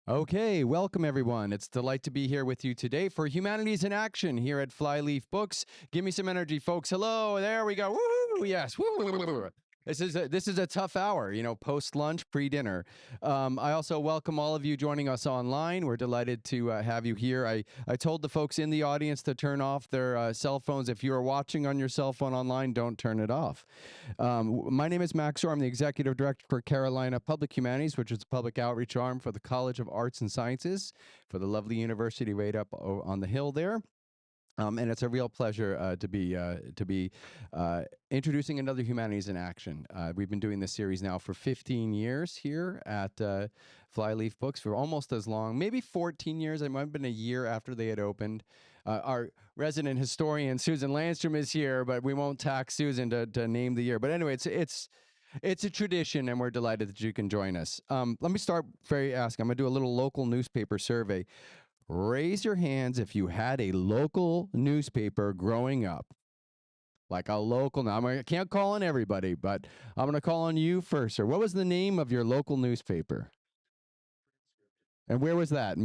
Okay, welcome everyone. It's a delight to be here with you today for Humanities in Action here at Flyleaf Books. Give me some energy, folks. Hello, there we go. Woo! Yes. Woo! This is a tough hour, post lunch, pre dinner. I also welcome all of you joining us online. We're delighted to have you here. I told the folks in the audience to turn off their cell phones. If you are watching on your cell phone online, don't turn it off. My name is Max Orr. I'm the Executive Director for Carolina Public Humanities, which is a public outreach arm for the College of Arts and Sciences for the lovely university right up on the hill there. And it's a real pleasure to be introducing another Humanities in Action. We've been doing this series now for 15 years here at Flyleaf Books, for almost as long, maybe 14 years. It might have been a year after they had opened. Our resident historian, Susan Landstrom, is here, but we won't tax Susan to name the year. But anyway, it's a tradition, and we're delighted that you can join us. Let me start asking. I'm going to do a little local newspaper survey. Raise your hands if you had a local newspaper growing up. Like a local, now I can't call on everybody, but I'm going to call on you first, sir. What was the name of your local newspaper? And where was that?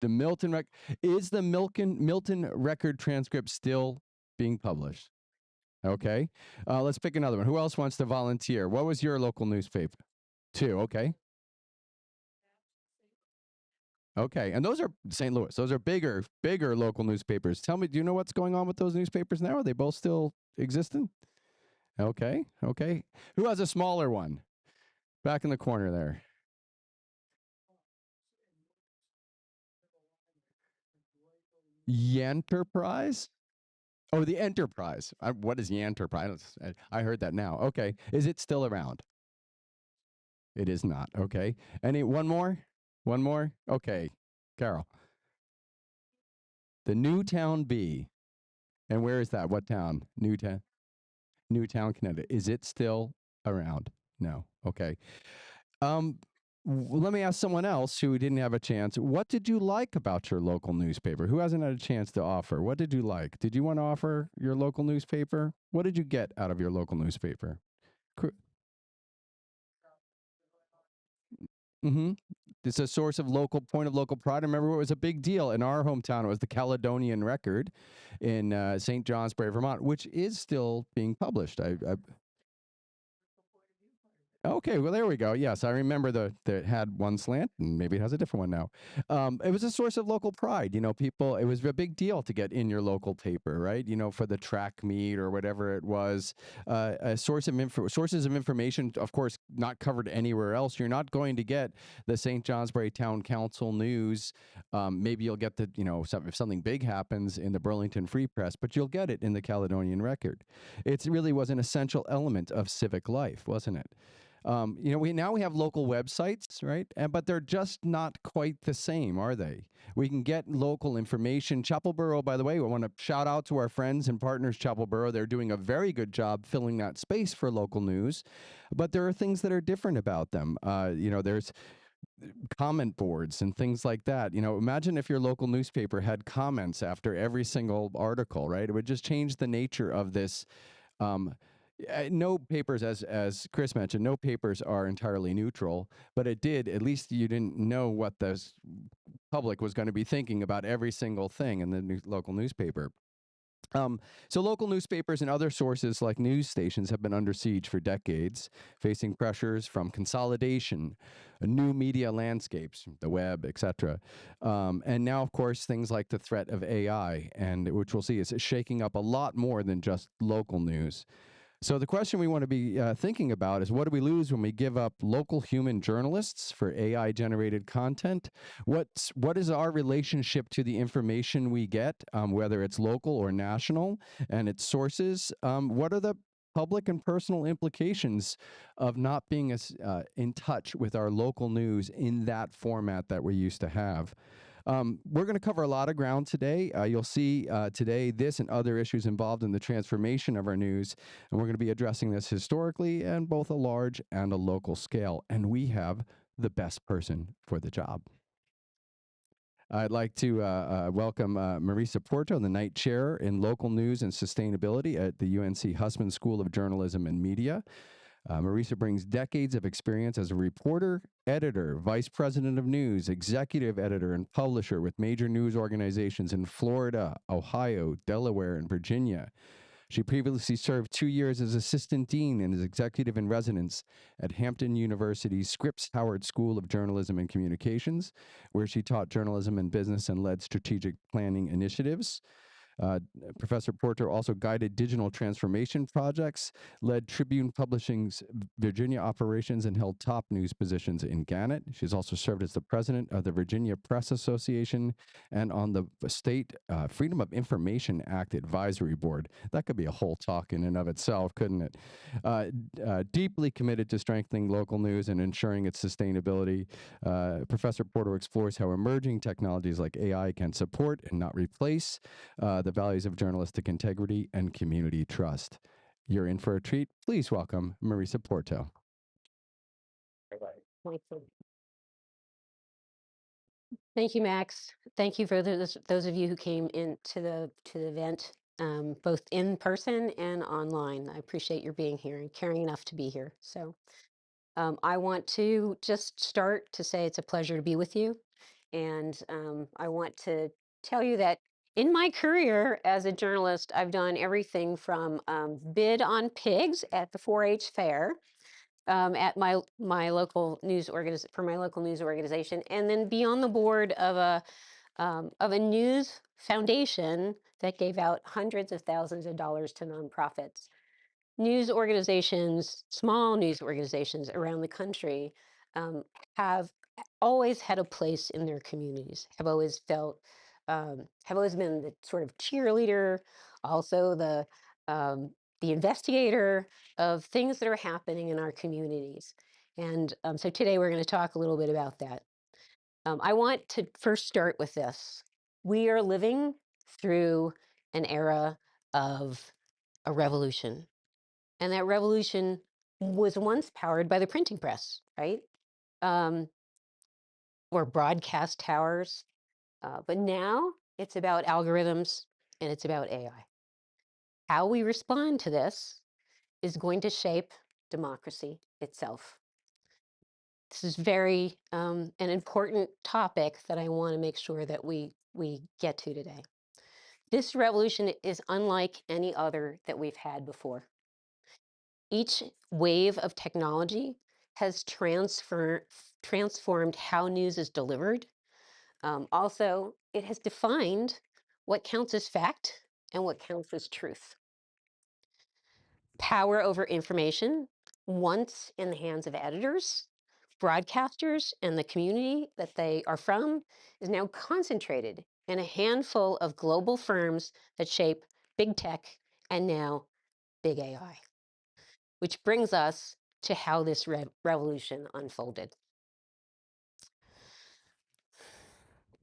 The Milton is the Milton Record transcript still being published? Okay. Let's pick another one. Who else wants to volunteer? What was your local newspaper? Two. Okay. Okay, and those are St. Louis. Those are bigger local newspapers. Tell me, do you know what's going on with those newspapers now? Are they both still existing? Okay, okay. Who has a smaller one? Back in the corner there. Yanterprise? Oh, the Enterprise. What is Yanterprise? I heard that now. Okay, is it still around? It is not. Okay. Any one more? One more? Okay, Carol. The Newtown Bee. And where is that? What town? Newtown, Connecticut. Is it still around? No. Okay. Um, Let me ask someone else who didn't have a chance. What did you like about your local newspaper? Who hasn't had a chance to offer? What did you like? Did you want to offer your local newspaper? What did you get out of your local newspaper? Mm-hmm. It's a source of point of local pride. I remember it was a big deal in our hometown. It was the Caledonian Record in St. Johnsbury, Vermont, which is still being published. Okay, well there we go. Yes, I remember that had one slant, and maybe it has a different one now. It was a source of local pride. People. It was a big deal to get in your local paper, right? For the track meet or whatever it was. A sources of information, of course, not covered anywhere else. You're not going to get the St. Johnsbury Town Council news. Maybe you'll get the if something big happens in the Burlington Free Press, but you'll get it in the Caledonian Record. It really was an essential element of civic life, wasn't it? We have local websites, right? But they're just not quite the same, are they? We can get local information. Chapelboro, by the way, we want to shout out to our friends and partners, Chapelboro. They're doing a very good job filling that space for local news. But there are things that are different about them. There's comment boards and things like that. Imagine if your local newspaper had comments after every single article, right? It would just change the nature of this. No papers, as Chris mentioned, no papers are entirely neutral, but it did, at least you didn't know what the public was going to be thinking about every single thing in the local newspaper. So local newspapers and other sources like news stations have been under siege for decades, facing pressures from consolidation, new media landscapes, the web, etc. And now, of course, things like the threat of AI, and which we'll see is shaking up a lot more than just local news. So the question we want to be thinking about is, what do we lose when we give up local human journalists for AI-generated content? What is our relationship to the information we get, whether it's local or national, and its sources? What are the public and personal implications of not being in touch with our local news in that format that we used to have? We're going to cover a lot of ground today. You'll see today this and other issues involved in the transformation of our news, and we're going to be addressing this historically and both a large and a local scale, and we have the best person for the job. I'd like to welcome Marisa Porto, the Knight Chair in Local News and Sustainability at the UNC Hussman School of Journalism and Media. Marisa brings decades of experience as a reporter, editor, vice president of news, executive editor, and publisher with major news organizations in Florida, Ohio, Delaware, and Virginia. She previously served 2 years as assistant dean and as executive in residence at Hampton University's Scripps Howard School of Journalism and Communications, where she taught journalism and business and led strategic planning initiatives. Uh, Professor Porter also guided digital transformation projects, led Tribune Publishing's Virginia operations, and held top news positions in Gannett. She's also served as the president of the Virginia Press Association and on the State Freedom of Information Act Advisory Board. That could be a whole talk in and of itself, couldn't it? Deeply committed to strengthening local news and ensuring its sustainability, Professor Porter explores how emerging technologies like AI can support and not replace the values of journalistic integrity and community trust. You're in for a treat. Please welcome Marisa Porto. Thank you, Max. Thank you for those of you who came into the event, both in person and online. I appreciate your being here and caring enough to be here. So I want to just start to say it's a pleasure to be with you. And I want to tell you that in my career as a journalist, I've done everything from bid on pigs at the 4-H fair at my local news organization, and then be on the board of a news foundation that gave out hundreds of thousands of dollars to nonprofits. News organizations, small news organizations around the country, um, have always had a place in their communities, have always been the sort of cheerleader, also the investigator of things that are happening in our communities. And so today we're going to talk a little bit about that. I want to first start with this. We are living through an era of a revolution. And that revolution was once powered by the printing press, right? Um, or broadcast towers. But now it's about algorithms and it's about AI. How we respond to this is going to shape democracy itself. This is very an important topic that I want to make sure that we get to today. This revolution is unlike any other that we've had before. Each wave of technology has transformed how news is delivered. Also, it has defined what counts as fact and what counts as truth. Power over information, once in the hands of editors, broadcasters, and the community that they are from, is now concentrated in a handful of global firms that shape big tech and now big AI. Which brings us to how this revolution unfolded.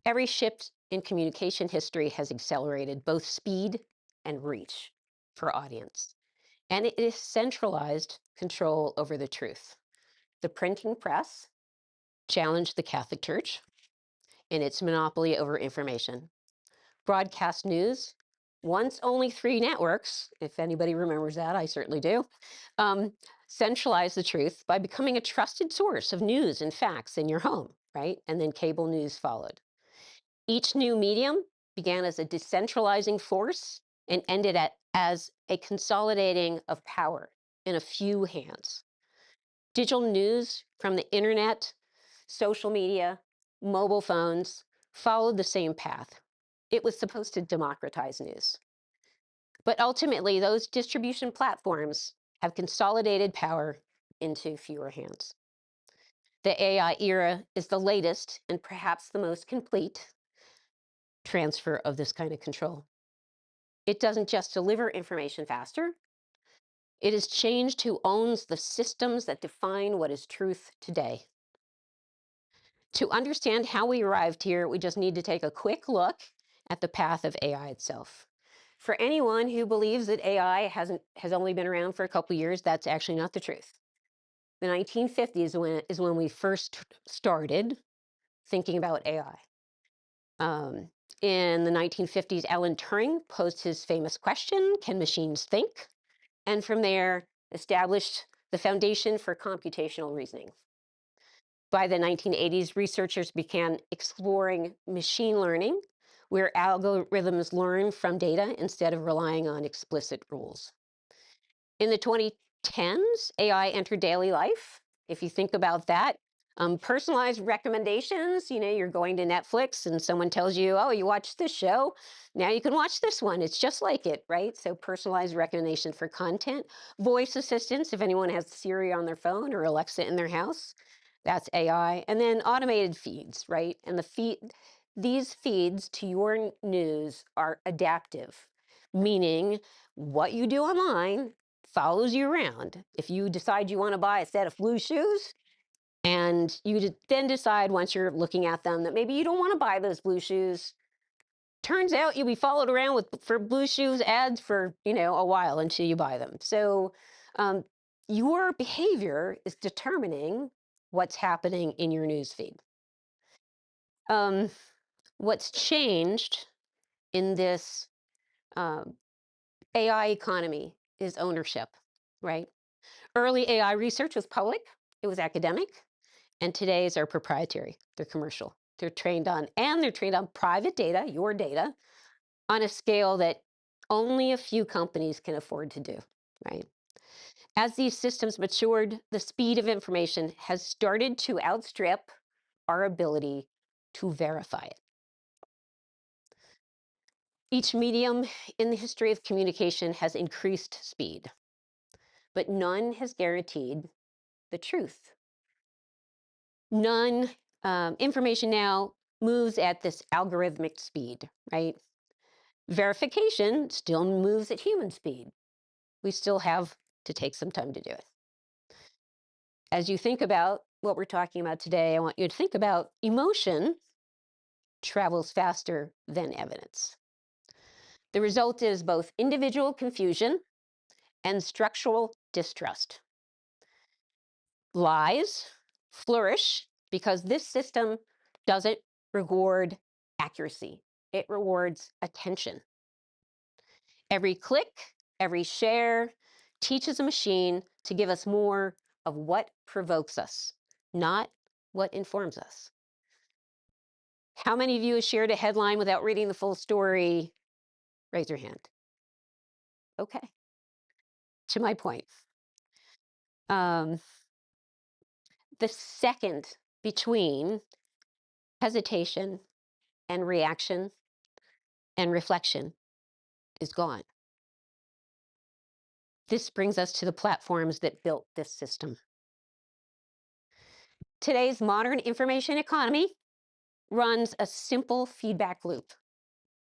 Every shift in communication history has accelerated both speed and reach for audience, and it is centralized control over the truth. The printing press challenged the Catholic Church in its monopoly over information. Broadcast news, once only 3 networks, if anybody remembers that, I certainly do, centralized the truth by becoming a trusted source of news and facts in your home, right? And then cable news followed. Each new medium began as a decentralizing force and ended as a consolidating of power in a few hands. Digital news from the internet, social media, mobile phones followed the same path. It was supposed to democratize news. But ultimately, those distribution platforms have consolidated power into fewer hands. The AI era is the latest and perhaps the most complete transfer of this kind of control. It doesn't just deliver information faster, it has changed who owns the systems that define what is truth today. To understand how we arrived here, we just need to take a quick look at the path of AI itself. For anyone who believes that AI has only been around for a couple of years, that's actually not the truth. The 1950s is when we first started thinking about AI. In the 1950s, Alan Turing posed his famous question, can machines think? And from there, established the foundation for computational reasoning. By the 1980s, researchers began exploring machine learning, where algorithms learn from data instead of relying on explicit rules. In the 2010s, AI entered daily life. If you think about that, personalized recommendations, you're going to Netflix and someone tells you, oh, you watched this show, now you can watch this one. It's just like it, right? So personalized recommendation for content. Voice assistants, if anyone has Siri on their phone or Alexa in their house, that's AI. And then automated feeds, right? And these feeds to your news are adaptive, meaning what you do online follows you around. If you decide you want to buy a set of blue shoes, and you then decide once you're looking at them that maybe you don't want to buy those blue shoes, turns out you'll be followed around for blue shoes ads for a while until you buy them. So um, your behavior is determining what's happening in your news feed. Um, what's changed in this um, AI economy is ownership, right? Early AI research was public, it was academic, and today's are proprietary. They're commercial. They're trained on private data, your data, on a scale that only a few companies can afford to do, right? As these systems matured, the speed of information has started to outstrip our ability to verify it. Each medium in the history of communication has increased speed, but none has guaranteed the truth. None information now moves at this algorithmic speed, right? Verification still moves at human speed. We still have to take some time to do it. As you think about what we're talking about today, I want you to think about emotion travels faster than evidence. The result is both individual confusion and structural distrust. Lies flourish because this system doesn't reward accuracy, it rewards attention. Every click, every share teaches a machine to give us more of what provokes us, not what informs us. How many of you have shared a headline without reading the full story? Raise your hand. Okay. To my point, um, the second between hesitation and reaction and reflection is gone. This brings us to the platforms that built this system. Today's modern information economy runs a simple feedback loop.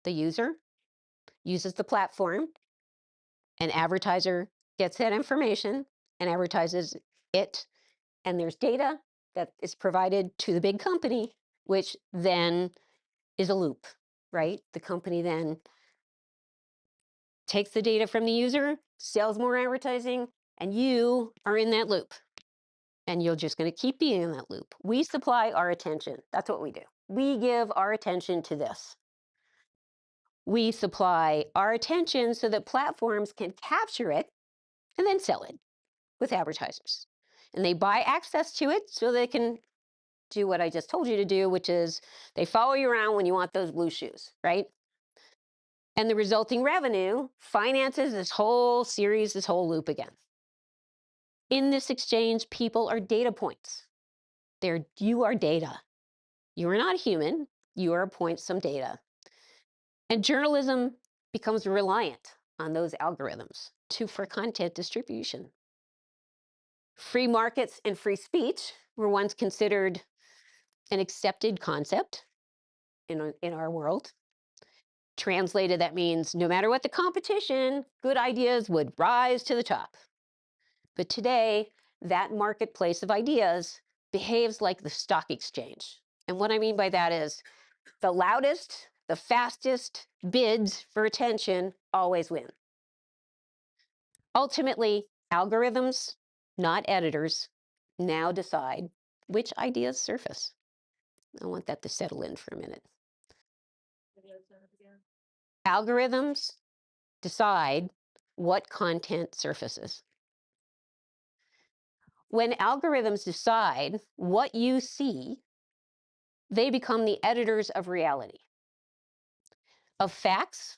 The user uses the platform, an advertiser gets that information and advertises it, and there's data that is provided to the big company, which then is a loop, right? The company then takes the data from the user, sells more advertising, and you are in that loop. And you're just going to keep being in that loop. We supply our attention. That's what we do. We give our attention to this. We supply our attention so that platforms can capture it and then sell it with advertisers. And they buy access to it so they can do what I just told you to do, which is they follow you around when you want those blue shoes, right? And the resulting revenue finances this whole series, this whole loop again. In this exchange, people are data points. You are data. You are not a human. You are a point, some data. And journalism becomes reliant on those algorithms for content distribution. Free markets and free speech were once considered an accepted concept in our world. Translated, that means no matter what the competition, good ideas would rise to the top. But today, that marketplace of ideas behaves like the stock exchange. And what I mean by that is the loudest, the fastest bids for attention always win. Ultimately, algorithms, not editors, now decide which ideas surface. I want that to settle in for a minute. Algorithms decide what content surfaces. When algorithms decide what you see, they become the editors of reality, of facts,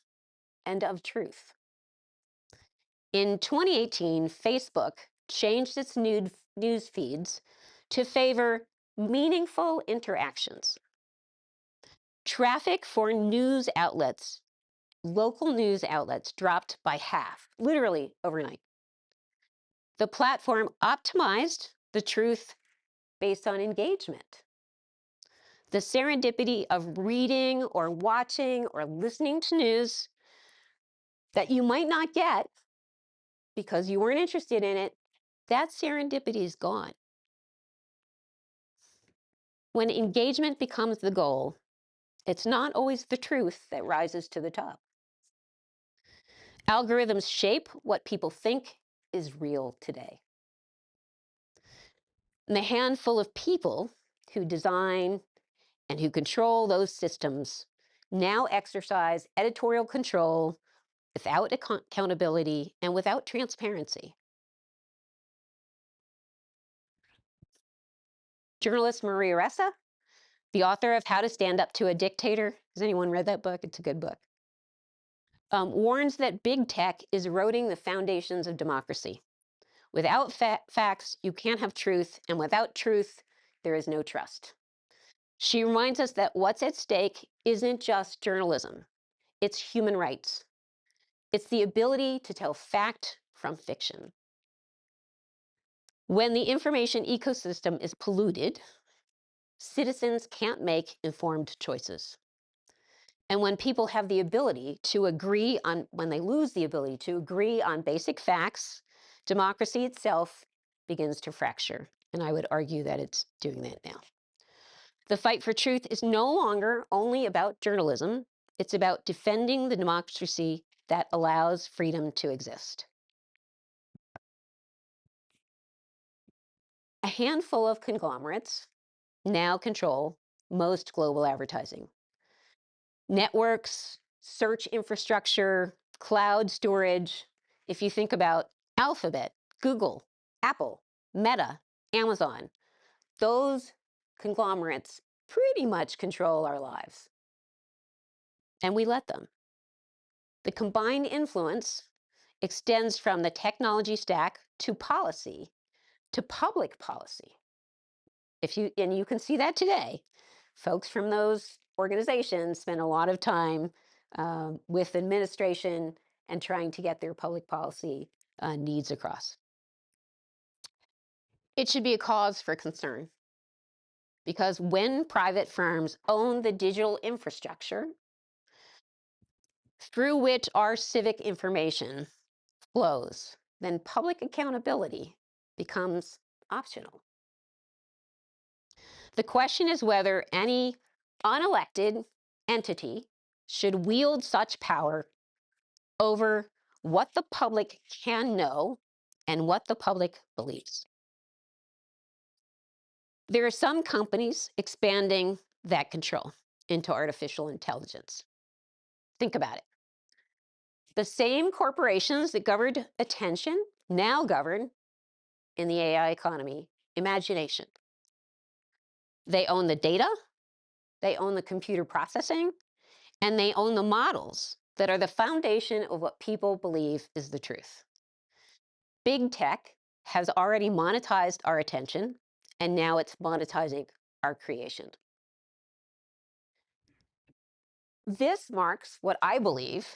and of truth. In 2018, Facebook changed its news feeds to favor meaningful interactions. Traffic for news outlets, local news outlets, dropped by half, literally overnight. The platform optimized the truth based on engagement. The serendipity of reading or watching or listening to news that you might not get because you weren't interested in it, that serendipity is gone. When engagement becomes the goal, it's not always the truth that rises to the top. Algorithms shape what people think is real today. And the handful of people who design and who control those systems now exercise editorial control without accountability and without transparency. Journalist Marisa, the author of How to Stand Up to a Dictator, has anyone read that book? It's a good book. Warns that big tech is eroding the foundations of democracy. Without facts, you can't have truth, and without truth, there is no trust. She reminds us that what's at stake isn't just journalism, it's human rights. It's the ability to tell fact from fiction. When the information ecosystem is polluted, citizens can't make informed choices. And when people have the ability to agree on, when they lose the ability to agree on basic facts, democracy itself begins to fracture. And I would argue that it's doing that now. The fight for truth is no longer only about journalism. It's about defending the democracy that allows freedom to exist. A handful of conglomerates now control most global advertising. Networks, search infrastructure, cloud storage. If you think about Alphabet, Google, Apple, Meta, Amazon, those conglomerates pretty much control our lives. And we let them. The combined influence extends from the technology stack to policy, to public policy. And you can see that today. Folks from those organizations spend a lot of time with administration and trying to get their public policy needs across. It should be a cause for concern because when private firms own the digital infrastructure through which our civic information flows, then public accountability becomes optional. The question is whether any unelected entity should wield such power over what the public can know and what the public believes. There are some companies expanding that control into artificial intelligence. Think about it. The same corporations that governed attention now govern, in the AI economy, imagination. They own the data, they own the computer processing, and they own the models that are the foundation of what people believe is the truth. Big tech has already monetized our attention, and now it's monetizing our creation. This marks what I believe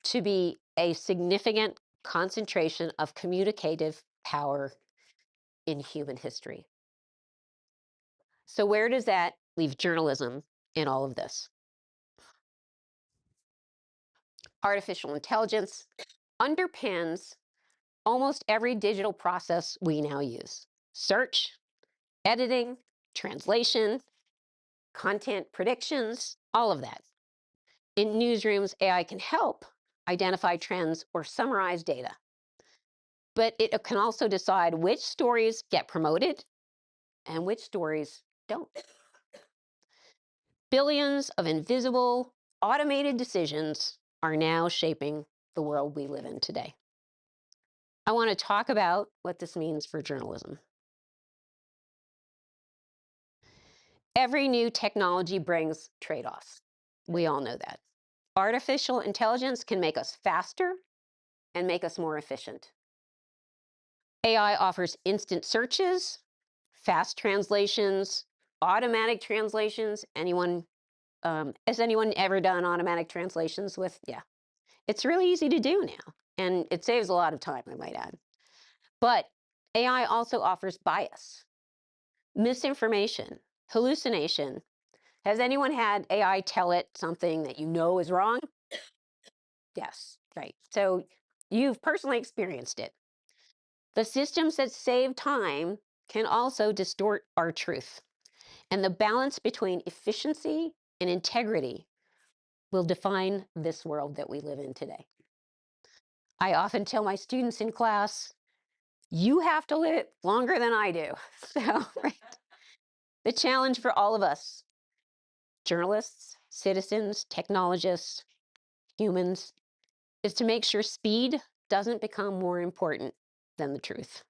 to be a significant concentration of communicative power in human history. So where does that leave journalism in all of this? Artificial intelligence underpins almost every digital process we now use. Search, editing, translation, content predictions, all of that. In newsrooms, AI can help identify trends or summarize data. But it can also decide which stories get promoted and which stories don't. Billions of invisible, automated decisions are now shaping the world we live in today. I want to talk about what this means for journalism. Every new technology brings trade-offs. We all know that. Artificial intelligence can make us faster and make us more efficient. AI offers instant searches, fast translations, automatic translations. Has anyone ever done automatic translations with? Yeah, it's really easy to do now, and it saves a lot of time, I might add. But AI also offers bias, misinformation, hallucination. Has anyone had AI tell it something that you know is wrong? Yes, right. So you've personally experienced it. The systems that save time can also distort our truth. And the balance between efficiency and integrity will define this world that we live in today. I often tell my students in class, you have to live longer than I do. So, right. The challenge for all of us, journalists, citizens, technologists, humans, is to make sure speed doesn't become more important than the truth.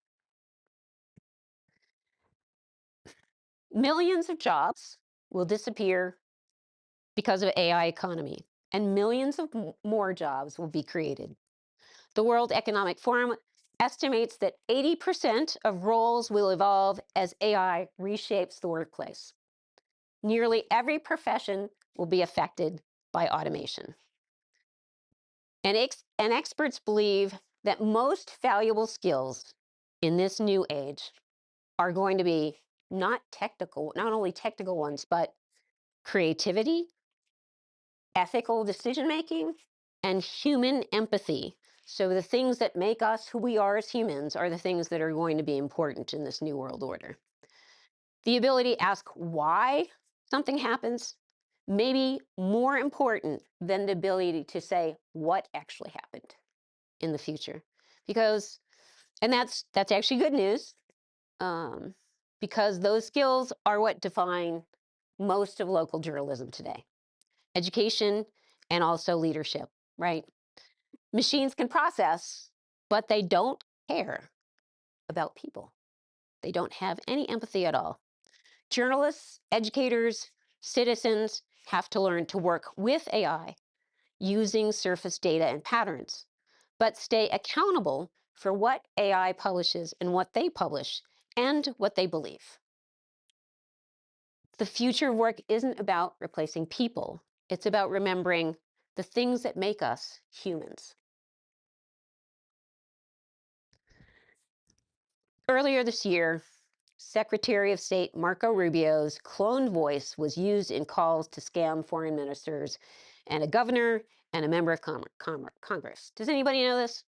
Millions of jobs will disappear because of AI economy, and millions of more jobs will be created. The World Economic Forum estimates that 80% of roles will evolve as AI reshapes the workplace. Nearly every profession will be affected by automation. And experts believe that most valuable skills in this new age are going to be not only technical ones, but creativity, ethical decision making, and human empathy. So the things that make us who we are as humans are the things that are going to be important in this new world order. The ability to ask why something happens may be more important than the ability to say what actually happened in the future. Because, and that's actually good news, um, because those skills are what define most of local journalism today. Education and also leadership, right? Machines can process, but they don't care about people. They don't have any empathy at all. Journalists, educators, citizens have to learn to work with AI using surface data and patterns, but stay accountable for what AI publishes and what they publish and what they believe. The future of work isn't about replacing people. It's about remembering the things that make us humans. Earlier this year, Secretary of State Marco Rubio's cloned voice was used in calls to scam foreign ministers and a governor and a member of Congress. Does anybody know this?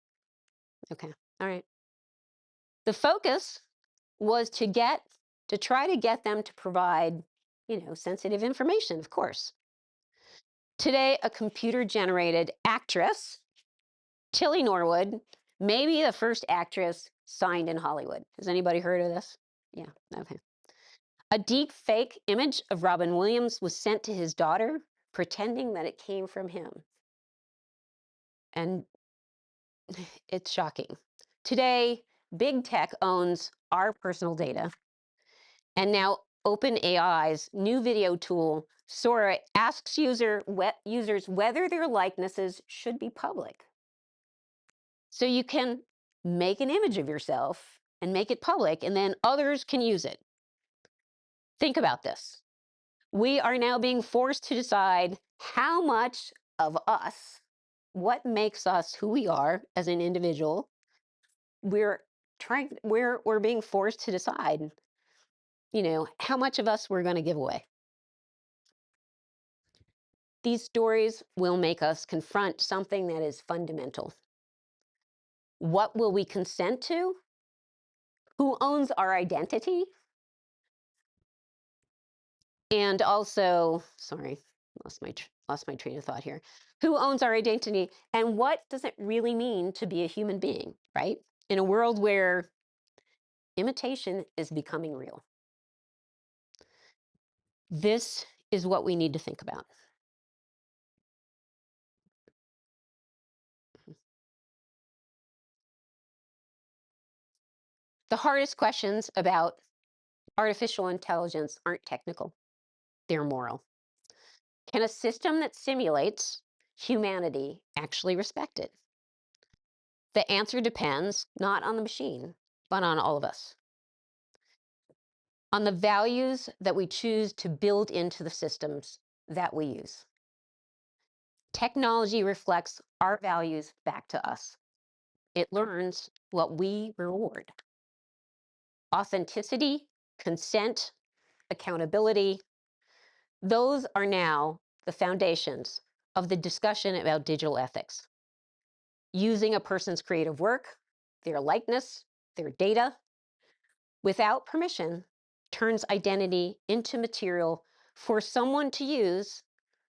Okay, all right. The focus was to try to get them to provide, sensitive information, of course. Today, a computer-generated actress, Tilly Norwood, may be the first actress signed in Hollywood. Has anybody heard of this? Yeah, okay. A deep fake image of Robin Williams was sent to his daughter, pretending that it came from him. And it's shocking. Today, big tech owns our personal data. And now OpenAI's new video tool, Sora, asks users whether their likenesses should be public. So you can make an image of yourself and make it public, and then others can use it. Think about this. We are now being forced to decide how much of us, what makes us who we are as an individual, we're being forced to decide, how much of us we're going to give away. These stories will make us confront something that is fundamental. What will we consent to? Who owns our identity? And also, sorry, lost my train of thought here. Who owns our identity, and what does it really mean to be a human being, right? In a world where imitation is becoming real. This is what we need to think about. The hardest questions about artificial intelligence aren't technical. they're moral. Can a system that simulates humanity actually respect it? The answer depends not on the machine, but on all of us, on the values that we choose to build into the systems that we use. Technology reflects our values back to us. It learns what we reward: authenticity, consent, accountability. Those are now the foundations of the discussion about digital ethics. Using a person's creative work, their likeness, their data, without permission, turns identity into material for someone to use,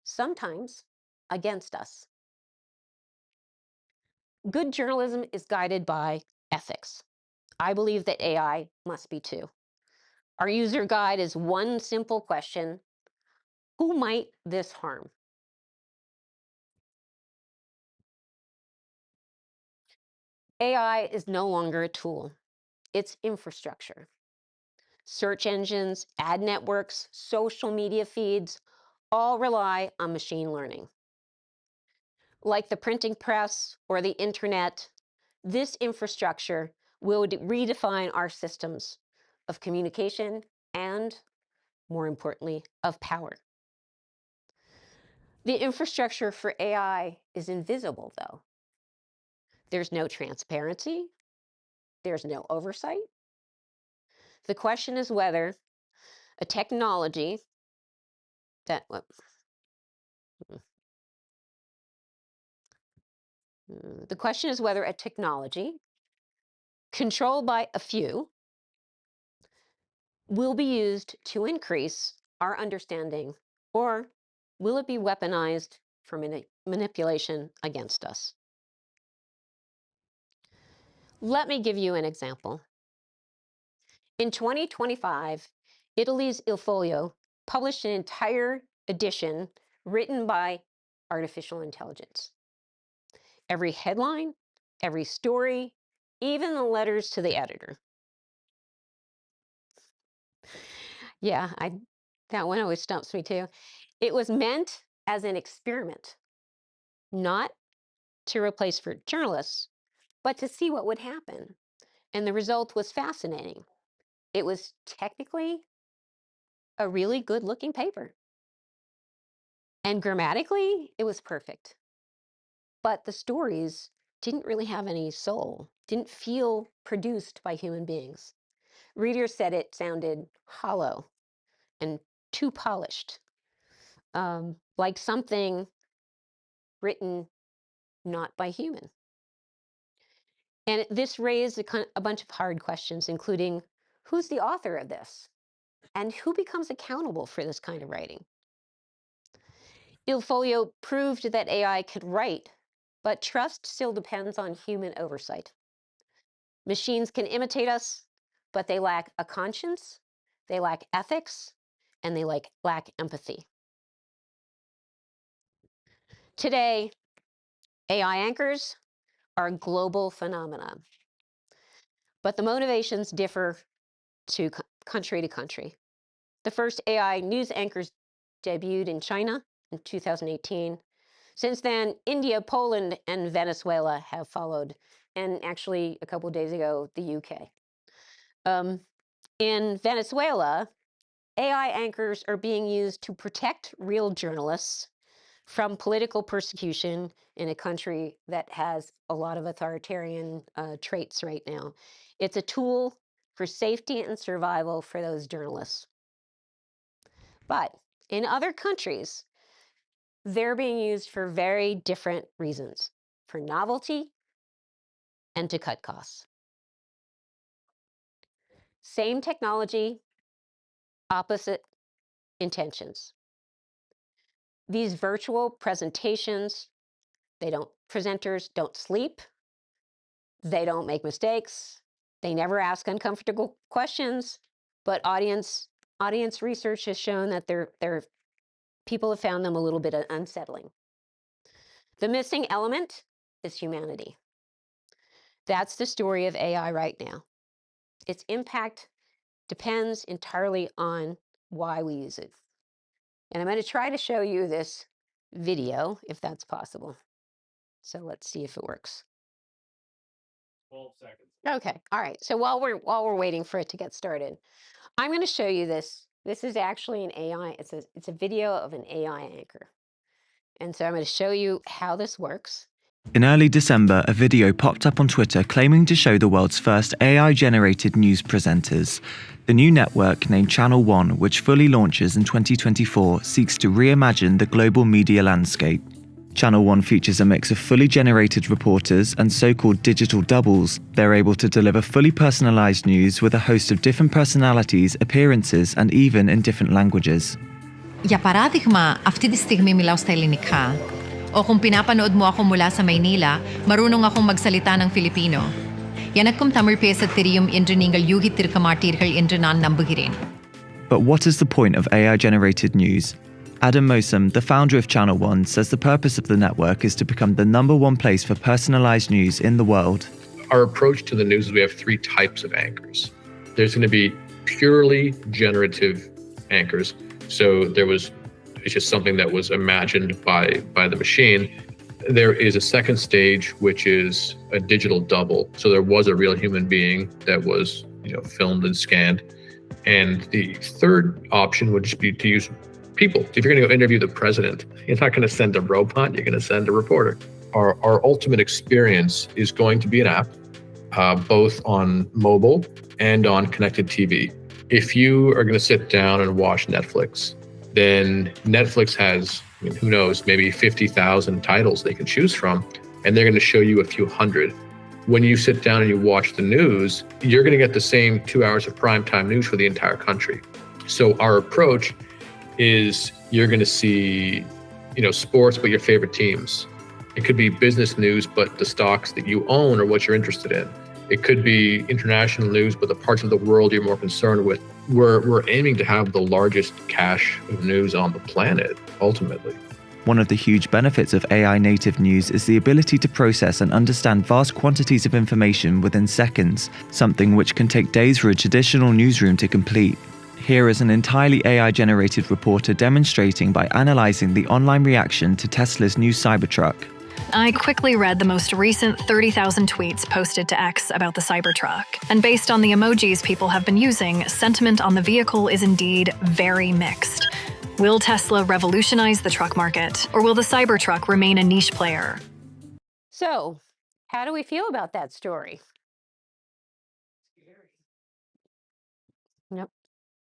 sometimes against us. Good journalism is guided by ethics. I believe that AI must be too. Our user guide is one simple question: who might this harm? AI is no longer a tool, it's infrastructure. Search engines, ad networks, social media feeds all rely on machine learning. Like the printing press or the internet, this infrastructure will redefine our systems of communication and, more importantly, of power. The infrastructure for AI is invisible, though. There's no transparency, there's no oversight. The question is whether a technology that, the question is whether a technology controlled by a few will be used to increase our understanding, or will it be weaponized for manipulation against us? Let me give you an example. In 2025, Italy's Il Foglio published an entire edition written by artificial intelligence. Every headline, every story, even the letters to the editor. Yeah, that one always stumps me too. It was meant as an experiment, not to replace for journalists, but to see what would happen. And the result was fascinating. It was technically a really good looking paper. And grammatically, it was perfect. But the stories didn't really have any soul, didn't feel produced by human beings. Readers said it sounded hollow and too polished, like something written not by human. And this raised a bunch of hard questions, including who's the author of this? And who becomes accountable for this kind of writing? Il Folio proved that AI could write, but trust still depends on human oversight. Machines can imitate us, but they lack a conscience, they lack ethics, and they lack empathy. Today, AI anchors are a global phenomenon, but the motivations differ to country to country. The first AI news anchors debuted in China in 2018. Since then, India, Poland, and Venezuela have followed, and actually a couple of days ago, the UK. In Venezuela, AI anchors are being used to protect real journalists from political persecution in a country that has a lot of authoritarian traits right now. It's a tool for safety and survival for those journalists. But in other countries, they're being used for very different reasons: for novelty and to cut costs. Same technology, opposite intentions. These virtual presentations, presenters don't sleep, they don't make mistakes, they never ask uncomfortable questions, but audience research has shown that people have found them a little bit unsettling. The missing element is humanity. That's the story of AI right now. Its impact depends entirely on why we use it. And I'm going to try to show you this video if that's possible. So let's see if it works. 12 seconds. Okay. All right. So while we're waiting for it to get started, I'm going to show you this. This is actually an AI. It's a video of an AI anchor. And so I'm going to show you how this works. In early December, a video popped up on Twitter claiming to show the world's first AI-generated news presenters. The new network, named Channel One, which fully launches in 2024, seeks to reimagine the global media landscape. Channel One features a mix of fully generated reporters and so-called digital doubles. They're able to deliver fully personalized news with a host of different personalities, appearances, and even in different languages. Για παράδειγμα, αυτή τη στιγμή μιλάω στα ελληνικά. O kung pinapanood mo ako mula sa Maynila, marunong akong magsalita ng Filipino. எனக்கும் தமிழ் பேசத் தெரியும் என்று நீங்கள் யூகித்திருக்க மாட்டீர்கள் என்று நான் நம்புகிறேன். But what is the point of AI-generated news? Adam Mosam, the founder of Channel One, says the purpose of the network is to become the #1 place for personalized news in the world. Our approach to the news is we have 3 types of anchors. There's going to be purely generative anchors. So it's just something that was imagined by the machine. There is a second stage, which is a digital double. So there was a real human being that was, filmed and scanned. And the third option would just be to use people. If you're going to go interview the president, you're not going to send a robot, you're going to send a reporter. Our ultimate experience is going to be an app, both on mobile and on connected TV. If you are going to sit down and watch Netflix, then Netflix has, who knows, maybe 50,000 titles they can choose from, and they're going to show you a few hundred. When you sit down and you watch the news, you're going to get the same 2 hours of primetime news for the entire country. So our approach is you're going to see, sports, but your favorite teams. It could be business news, but the stocks that you own or what you're interested in. It could be international news, but the parts of the world you're more concerned with. We're aiming to have the largest cache of news on the planet, ultimately. One of the huge benefits of AI-native news is the ability to process and understand vast quantities of information within seconds, something which can take days for a traditional newsroom to complete. Here is an entirely AI-generated reporter demonstrating by analyzing the online reaction to Tesla's new Cybertruck. I quickly read the most recent 30,000 tweets posted to X about the Cybertruck. And based on the emojis people have been using, sentiment on the vehicle is indeed very mixed. Will Tesla revolutionize the truck market, or will the Cybertruck remain a niche player? So, how do we feel about that story? Scary. Yep.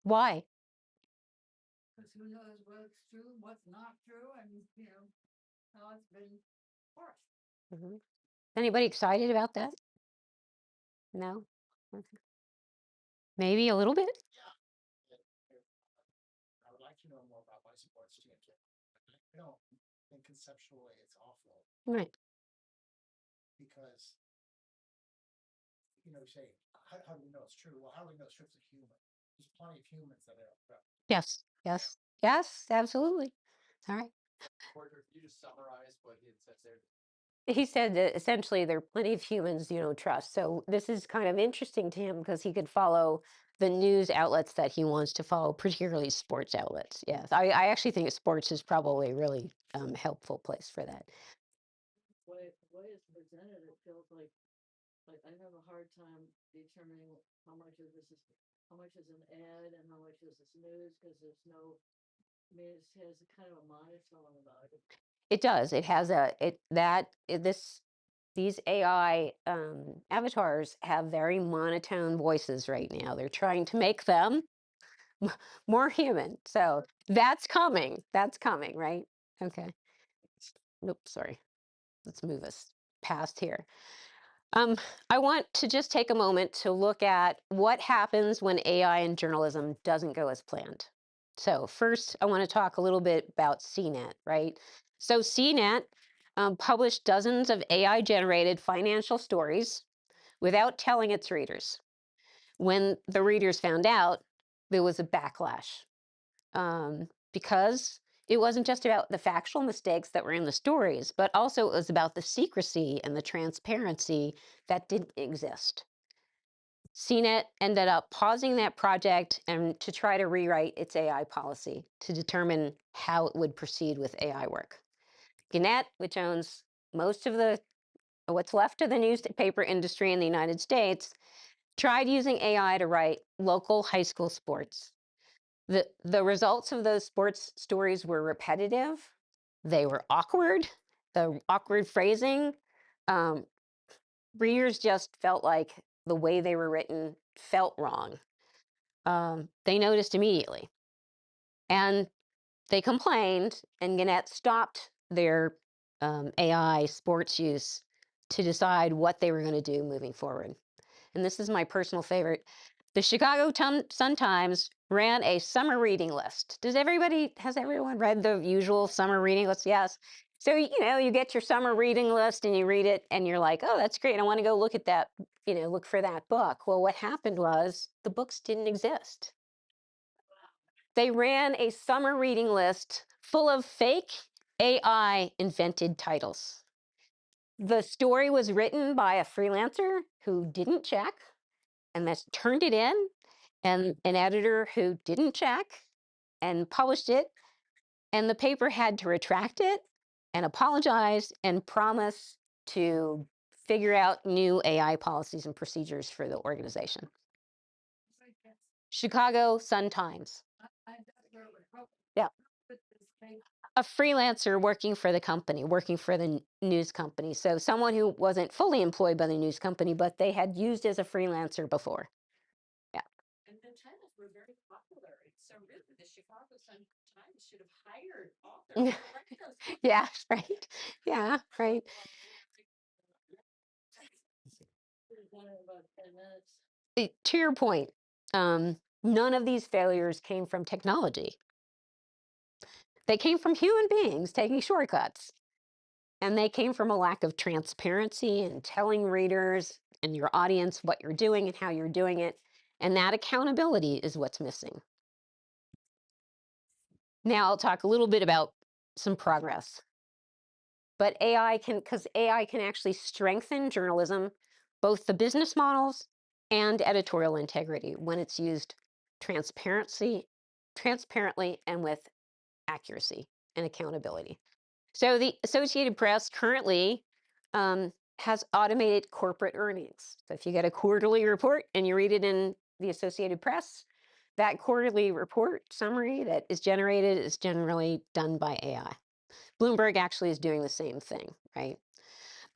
Why? Because who knows what's true, what's not true, and how it's been forced. Mm-hmm. Anybody excited about that? No? Okay. Maybe a little bit? I would like to know more about my sports teams. I don't think conceptually it's awful. Right. Because, you say, how do we know it's true? Well, how do we know it's true if it's a human? There's plenty of humans that are. Yes. Yes. Yes, absolutely. All right. Porter, can you just summarize what he said there? He said that essentially there are plenty of humans you don't trust. So this is kind of interesting to him because he could follow the news outlets that he wants to follow, particularly sports outlets. Yes, I actually think sports is probably a really helpful place for that. Way it's presented, it feels like I have a hard time determining how much of this is an ad and how much is this news because there's no. I mean, it has a kind of a monotone about it. It does. It has these AI avatars have very monotone voices right now. They're trying to make them more human. So that's coming. That's coming, right? Okay. Oops, sorry. Let's move us past here. I want to just take a moment to look at what happens when AI in journalism doesn't go as planned. So first, I want to talk a little bit about CNET, right? So CNET published dozens of AI-generated financial stories without telling its readers. When the readers found out, there was a backlash because it wasn't just about the factual mistakes that were in the stories, but also it was about the secrecy and the transparency that didn't exist. CNET ended up pausing that project and to try to rewrite its AI policy to determine how it would proceed with AI work. Gannett, which owns most of what's left of the newspaper industry in the United States, tried using AI to write local high school sports. The results of those sports stories were repetitive. They were awkward. The awkward phrasing, um, readers just felt like the way they were written felt wrong. They noticed immediately. And they complained, and Gannett stopped their AI sports use to decide what they were going to do moving forward. And this is my personal favorite. The Chicago Sun-Times ran a summer reading list. Has everyone read the usual summer reading list? Yes. So, you get your summer reading list and you read it and you're like, oh, that's great. I want to go look at that, look for that book. Well, what happened was the books didn't exist. They ran a summer reading list full of fake AI invented titles. The story was written by a freelancer who didn't check and that's turned it in, and an editor who didn't check and published it, and the paper had to retract it and apologize and promise to figure out new AI policies and procedures for the organization. Chicago Sun-Times. Yeah. A freelancer working for the company, working for the news company. So someone who wasn't fully employed by the news company, but they had used as a freelancer before. Yeah. And the titles were very popular. So really, the Chicago Sun-Times should have hired authors to write those. Yeah, right. Yeah, right. About 10 minutes. To your point, none of these failures came from technology. They came from human beings taking shortcuts. And they came from a lack of transparency and telling readers and your audience what you're doing and how you're doing it. And that accountability is what's missing. Now I'll talk a little bit about some progress. But because AI can actually strengthen journalism, both the business models and editorial integrity when it's used transparently and with accuracy and accountability. So the Associated Press currently has automated corporate earnings. So if you get a quarterly report and you read it in the Associated Press, that quarterly report summary that is generated is generally done by AI. Bloomberg actually is doing the same thing, right?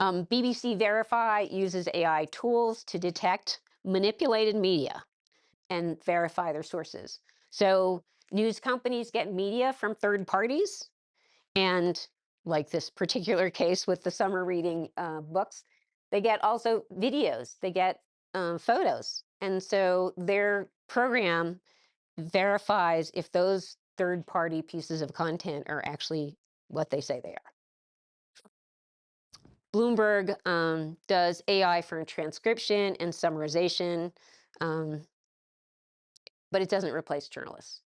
BBC Verify uses AI tools to detect manipulated media and verify their sources. So news companies get media from third parties, and like this particular case with the summer reading books, they get also videos, they get photos. And so their program verifies if those third-party pieces of content are actually what they say they are. Bloomberg does AI for transcription and summarization, but it doesn't replace journalists.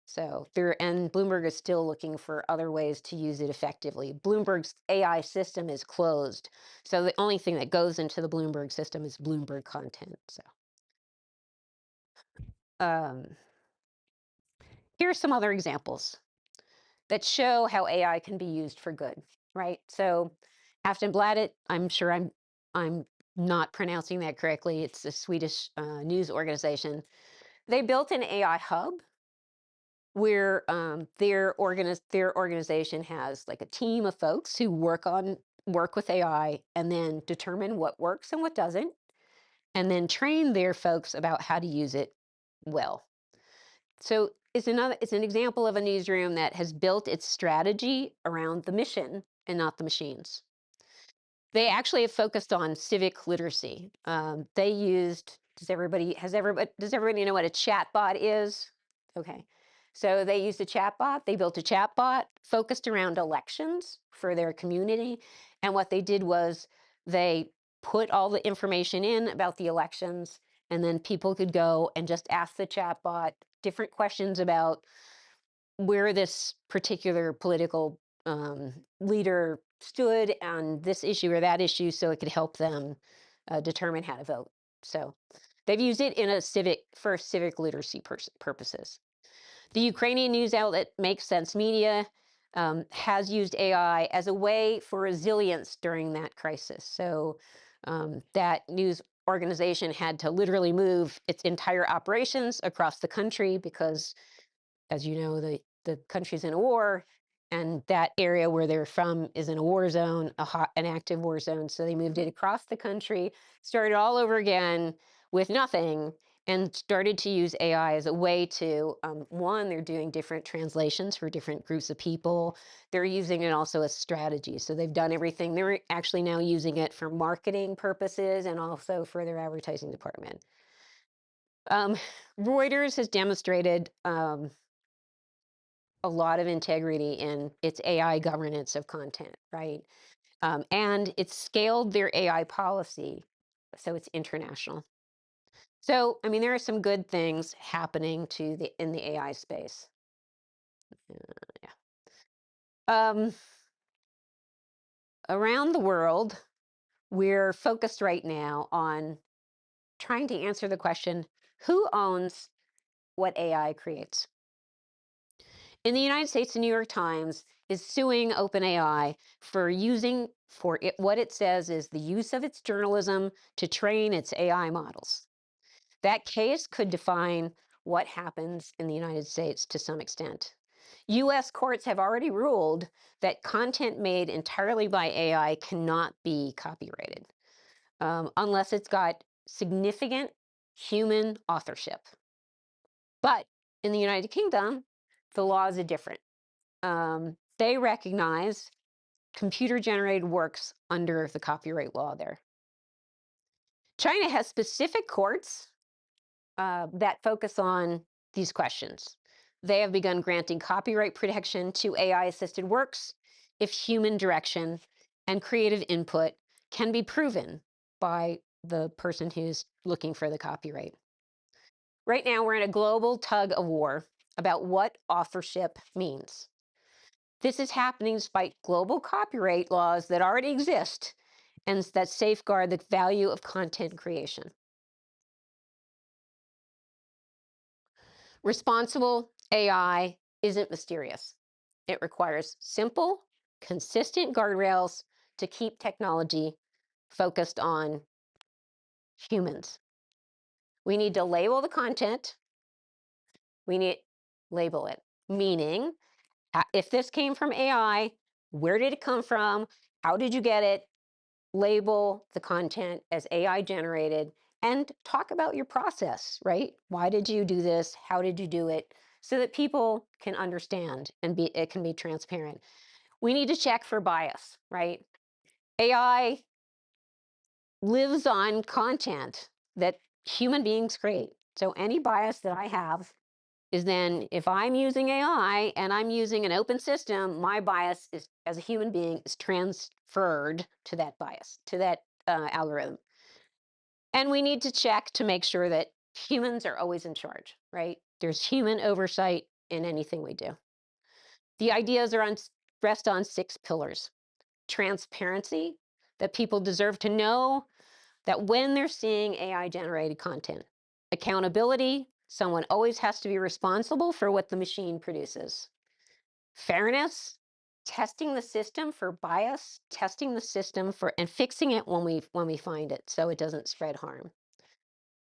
So Bloomberg is still looking for other ways to use it effectively. Bloomberg's AI system is closed. So the only thing that goes into the Bloomberg system is Bloomberg content. So here's some other examples that show how AI can be used for good, right? So Aftonbladet, I'm sure I'm not pronouncing that correctly. It's a Swedish news organization. They built an AI hub where their organization has like a team of folks who work with AI and then determine what works and what doesn't, and then train their folks about how to use it well. So it's an example of a newsroom that has built its strategy around the mission and not the machines. They actually have focused on civic literacy. They used, does everybody know what a chatbot is? Okay. So they used a chatbot. They built a chatbot focused around elections for their community. And what they did was they put all the information in about the elections, and then people could go and just ask the chatbot different questions about where this particular political leader stood on this issue or that issue, so it could help them determine how to vote. So They've used it in for civic literacy purposes. The Ukrainian news outlet Make Sense Media has used AI as a way for resilience during that crisis. So that news organization had to literally move its entire operations across the country because, as you know, the country's in a war, and that area where they're from is in a war zone, an active war zone. So they moved it across the country, started all over again with nothing, and started to use AI as a way to, one, they're doing different translations for different groups of people. They're using it also as strategy. So they've done everything. They're actually now using it for marketing purposes and also for their advertising department. Reuters has demonstrated a lot of integrity in its AI governance of content, right? And it's scaled their AI policy, so it's international. So, I mean, there are some good things happening in the AI space. Yeah. Around the world, we're focused right now on trying to answer the question, who owns what AI creates? In the United States, the New York Times is suing OpenAI for what it says is the use of its journalism to train its AI models. That case could define what happens in the United States to some extent. US courts have already ruled that content made entirely by AI cannot be copyrighted unless it's got significant human authorship. But in the United Kingdom, the laws are different. They recognize computer-generated works under the copyright law there. China has specific courts that focus on these questions. They have begun granting copyright protection to AI-assisted works if human direction and creative input can be proven by the person who's looking for the copyright. Right now, we're in a global tug of war about what authorship means. This is happening despite global copyright laws that already exist and that safeguard the value of content creation. Responsible AI isn't mysterious. It requires simple, consistent guardrails to keep technology focused on humans. We need to label the content. We need to label it, meaning if this came from AI, where did it come from? How did you get it? Label the content as AI generated and talk about your process, right? Why did you do this? How did you do it? So that people can understand and it can be transparent. We need to check for bias, right? AI lives on content that human beings create. So any bias that I have is then if I'm using AI and I'm using an open system, my bias is as a human being is transferred to that bias, to that algorithm. And we need to check to make sure that humans are always in charge, right? There's human oversight in anything we do. The ideas rest on 6 pillars. Transparency, that people deserve to know that when they're seeing AI generated content. Accountability, someone always has to be responsible for what the machine produces. Fairness, testing the system for bias, testing the system and fixing it when we find it so it doesn't spread harm.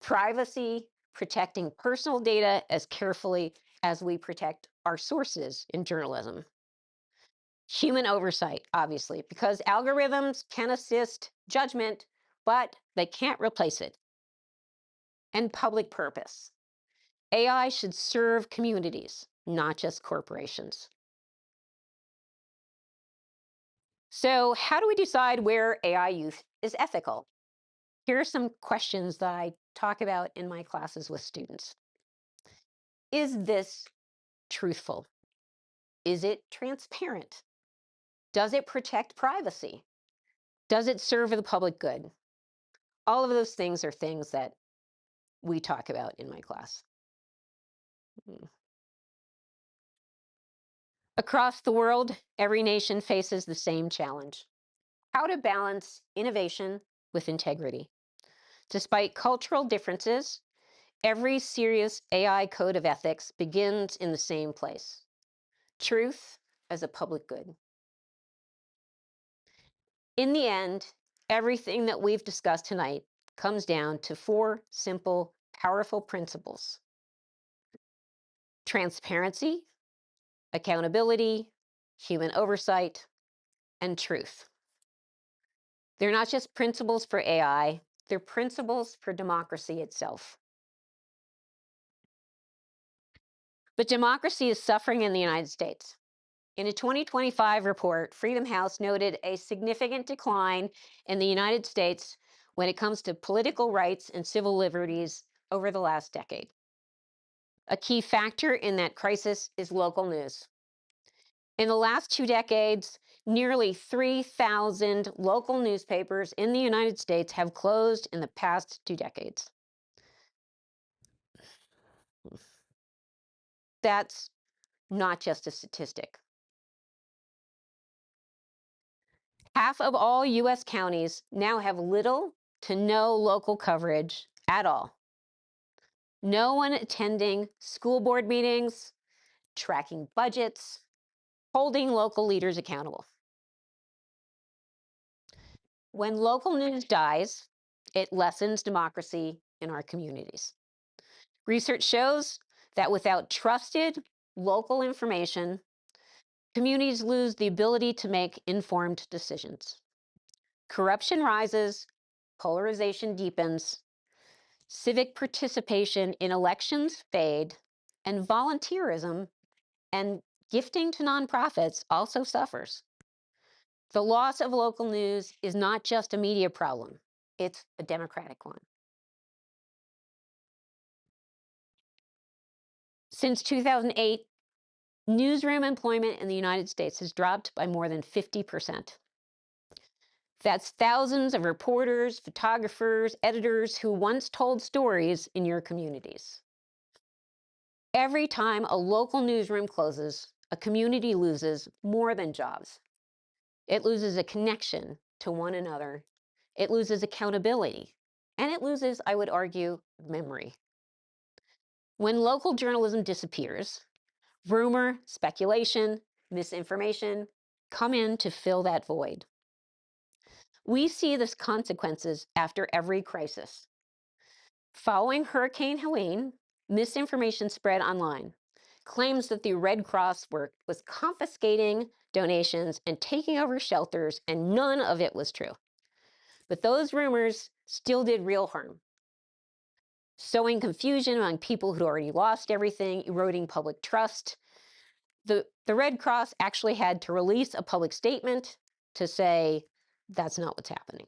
Privacy, protecting personal data as carefully as we protect our sources in journalism. Human oversight, obviously, because algorithms can assist judgment, but they can't replace it. And public purpose. AI should serve communities, not just corporations. So how do we decide where AI use is ethical? Here are some questions that I talk about in my classes with students. Is this truthful? Is it transparent? Does it protect privacy? Does it serve the public good? All of those things are things that we talk about in my class. Across the world, every nation faces the same challenge: how to balance innovation with integrity. Despite cultural differences, every serious AI code of ethics begins in the same place: truth as a public good. In the end, everything that we've discussed tonight comes down to four simple, powerful principles: transparency, accountability, human oversight, and truth. They're not just principles for AI, they're principles for democracy itself. But democracy is suffering in the United States. In a 2025 report, Freedom House noted a significant decline in the United States when it comes to political rights and civil liberties over the last decade. A key factor in that crisis is local news. In the last 2 decades, nearly 3,000 local newspapers in the United States have closed in the past 2 decades. That's not just a statistic. Half of all US counties now have little to no local coverage at all. No one attending school board meetings, tracking budgets, holding local leaders accountable. When local news dies, it lessens democracy in our communities. Research shows that without trusted local information, communities lose the ability to make informed decisions. Corruption rises, polarization deepens, civic participation in elections fade, and volunteerism and gifting to nonprofits also suffers. The loss of local news is not just a media problem, it's a democratic one. Since 2008, newsroom employment in the United States has dropped by more than 50%. That's thousands of reporters, photographers, editors who once told stories in your communities. Every time a local newsroom closes, a community loses more than jobs. It loses a connection to one another. It loses accountability. And it loses, I would argue, memory. When local journalism disappears, rumor, speculation, misinformation come in to fill that void. We see the consequences after every crisis. Following Hurricane Helene, misinformation spread online. Claims that the Red Cross was confiscating donations and taking over shelters, and none of it was true. But those rumors still did real harm, sowing confusion among people who'd already lost everything, eroding public trust. The Red Cross actually had to release a public statement to say, that's not what's happening.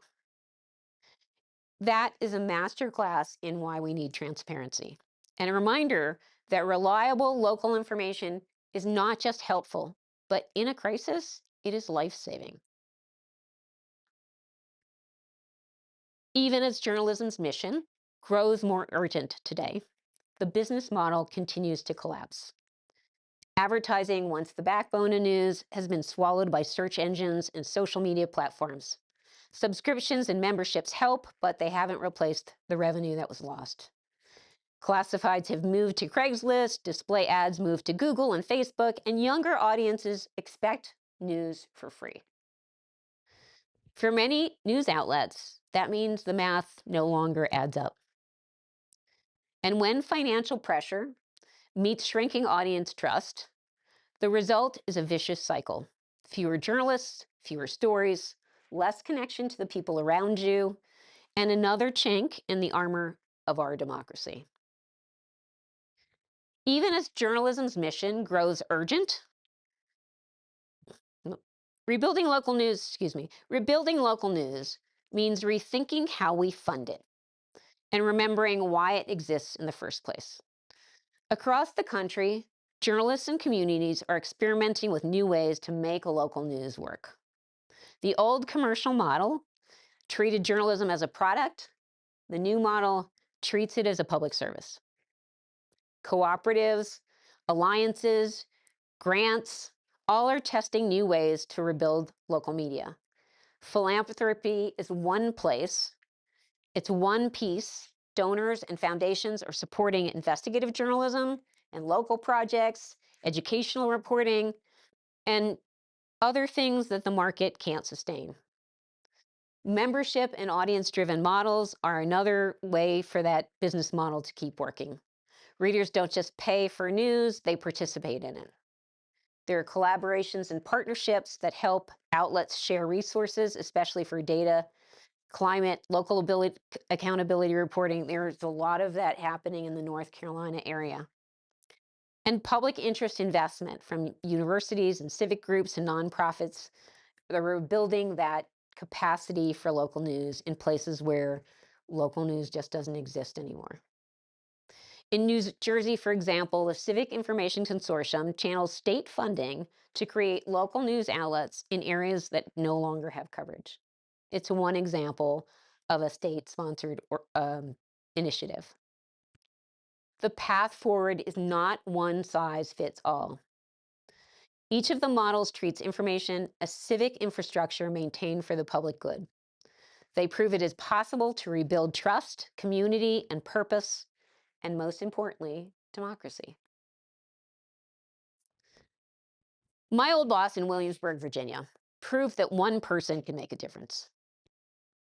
That is a masterclass in why we need transparency. And a reminder that reliable local information is not just helpful, but in a crisis, it is life-saving. Even as journalism's mission grows more urgent today, the business model continues to collapse. Advertising, once the backbone of news, has been swallowed by search engines and social media platforms. Subscriptions and memberships help, but they haven't replaced the revenue that was lost. Classifieds have moved to Craigslist, display ads moved to Google and Facebook, and younger audiences expect news for free. For many news outlets, that means the math no longer adds up. And when financial pressure meets shrinking audience trust, the result is a vicious cycle. Fewer journalists, fewer stories, less connection to the people around you, and another chink in the armor of our democracy. Even as journalism's mission grows urgent, rebuilding local news means rethinking how we fund it and remembering why it exists in the first place. Across the country, journalists and communities are experimenting with new ways to make local news work. The old commercial model treated journalism as a product. The new model treats it as a public service. Cooperatives, alliances, grants, all are testing new ways to rebuild local media. Philanthropy is one place It's one piece. Donors and foundations are supporting investigative journalism and local projects, educational reporting, and other things that the market can't sustain. Membership and audience-driven models are another way for that business model to keep working. Readers don't just pay for news, they participate in it. There are collaborations and partnerships that help outlets share resources, especially for data, climate, local accountability reporting. There's a lot of that happening in the North Carolina area. And public interest investment from universities and civic groups and nonprofits that are building that capacity for local news in places where local news just doesn't exist anymore. In New Jersey, for example, the Civic Information Consortium channels state funding to create local news outlets in areas that no longer have coverage. It's one example of a state-sponsored initiative. The path forward is not one size fits all. Each of the models treats information as civic infrastructure maintained for the public good. They prove it is possible to rebuild trust, community, and purpose, and most importantly, democracy. My old boss in Williamsburg, Virginia, proved that one person can make a difference.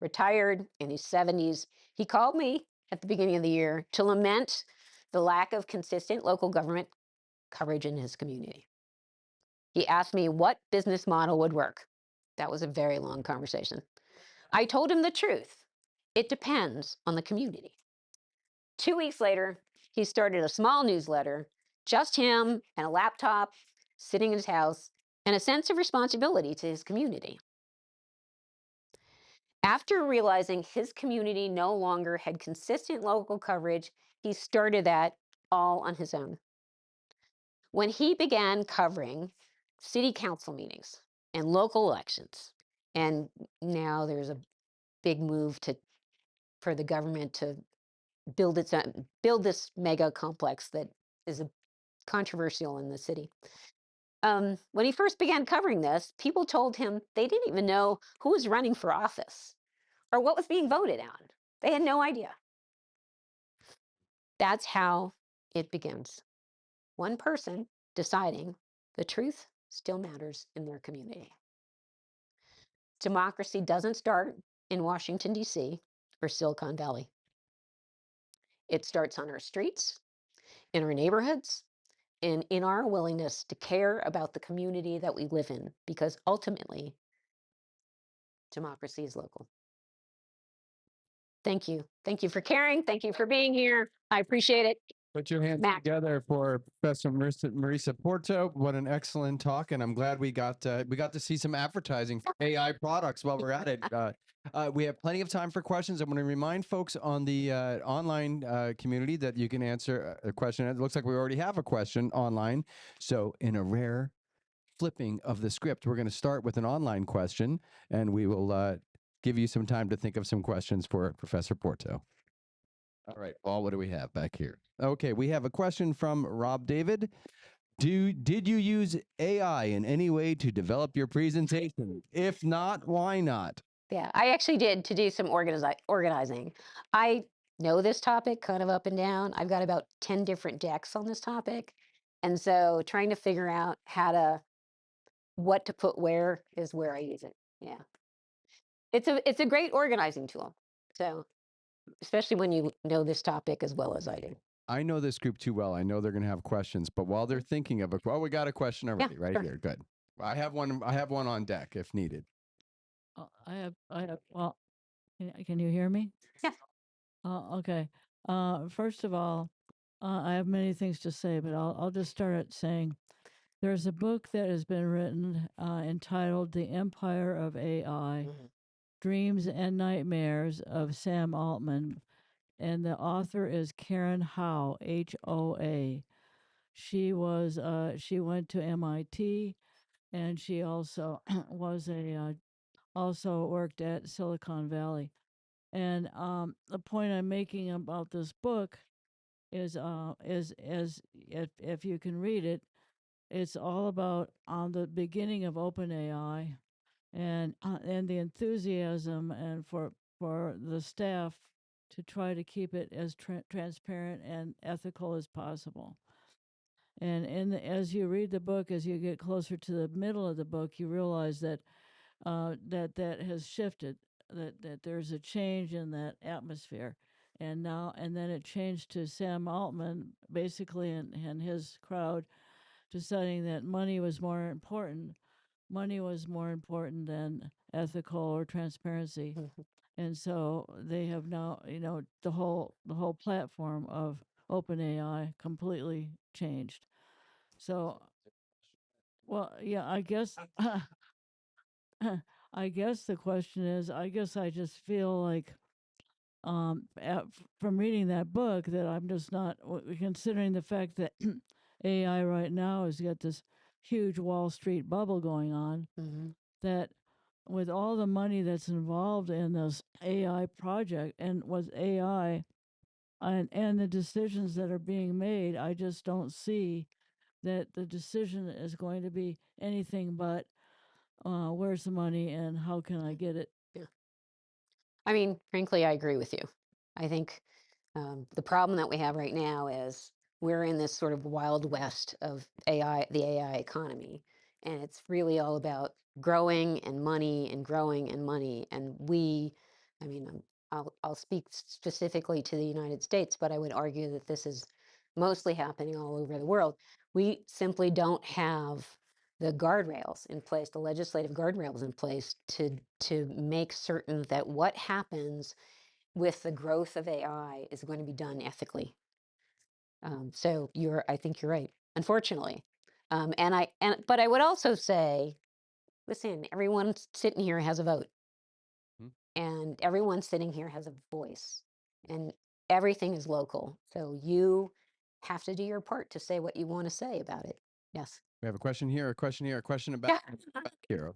Retired in his 70s, he called me at the beginning of the year to lament the lack of consistent local government coverage in his community. He asked me what business model would work. That was a very long conversation. I told him the truth. It depends on the community. 2 weeks later, he started a small newsletter, just him and a laptop, sitting in his house, and a sense of responsibility to his community. After realizing his community no longer had consistent local coverage, he started that all on his own. When he began covering city council meetings and local elections, and now there's a big move for the government to build this mega complex that is controversial in the city. When he first began covering this, people told him they didn't even know who was running for office or what was being voted on. They had no idea. That's how it begins. One person deciding the truth still matters in their community. Democracy doesn't start in Washington, D.C. or Silicon Valley. It starts on our streets, in our neighborhoods, and in our willingness to care about the community that we live in, because ultimately, democracy is local. Thank you. Thank you for caring. Thank you for being here. I appreciate it. Put your hands Mac. together for Professor Marisa Porto. What an excellent talk, and I'm glad we got to see some advertising for AI products while we're at it. We have plenty of time for questions. I'm going to remind folks on the online community that you can answer a question. It looks like we already have a question online. So in a rare flipping of the script, we're going to start with an online question, and we will give you some time to think of some questions for Professor Porto. All right, Paul, what do we have back here? Okay, we have a question from Rob David. Did you use AI in any way to develop your presentation? If not, why not? Yeah, I actually did to do some organizing. I know this topic kind of up and down. I've got about 10 different decks on this topic. And so trying to figure out what to put where is where I use it. Yeah. It's a great organizing tool. So especially when you know this topic as well as I do. I know this group too well. I know they're going to have questions, but while they're thinking of we got a question already right sure. here. Good. I have one on deck if needed. I have, well, can you hear me? Yeah. Okay. First of all, I have many things to say, but I'll just start at saying there's a book that has been written entitled The Empire of AI, Dreams and Nightmares of Sam Altman. And the author is Karen Howe, Hoa. She went to MIT, and she also was also worked at Silicon Valley. And the point I'm making about this book is if you can read it, it's all about on the beginning of OpenAI and the enthusiasm and for the staff to try to keep it as transparent and ethical as possible. And as you read the book, as you get closer to the middle of the book, you realize that that has shifted, that there's a change in that atmosphere. And then it changed to Sam Altman, basically, and his crowd deciding that money was more important. Money was more important than ethical or transparency. And so they have now, the whole platform of OpenAI completely changed. So, well, yeah, I guess I guess the question is, I guess I just feel like from reading that book that I'm just not considering the fact that AI right now has got this huge Wall Street bubble going on, that with all the money that's involved in this AI project and with AI and the decisions that are being made, I just don't see that the decision is going to be anything but where's the money and how can I get it? Yeah. I mean, frankly, I agree with you. I think the problem that we have right now is we're in this sort of wild west of AI, the AI economy, and it's really all about growing and money and growing and money. And I mean, I'll speak specifically to the United States, but I would argue that this is mostly happening all over the world. We simply don't have the guardrails in place, the legislative guardrails in place to make certain that what happens with the growth of AI is going to be done ethically. So I think you're right, unfortunately. But I would also say, listen, everyone sitting here has a vote, and everyone sitting here has a voice, and everything is local. So you have to do your part to say what you want to say about it. Yes. We have a question here, a question here, a question about back here.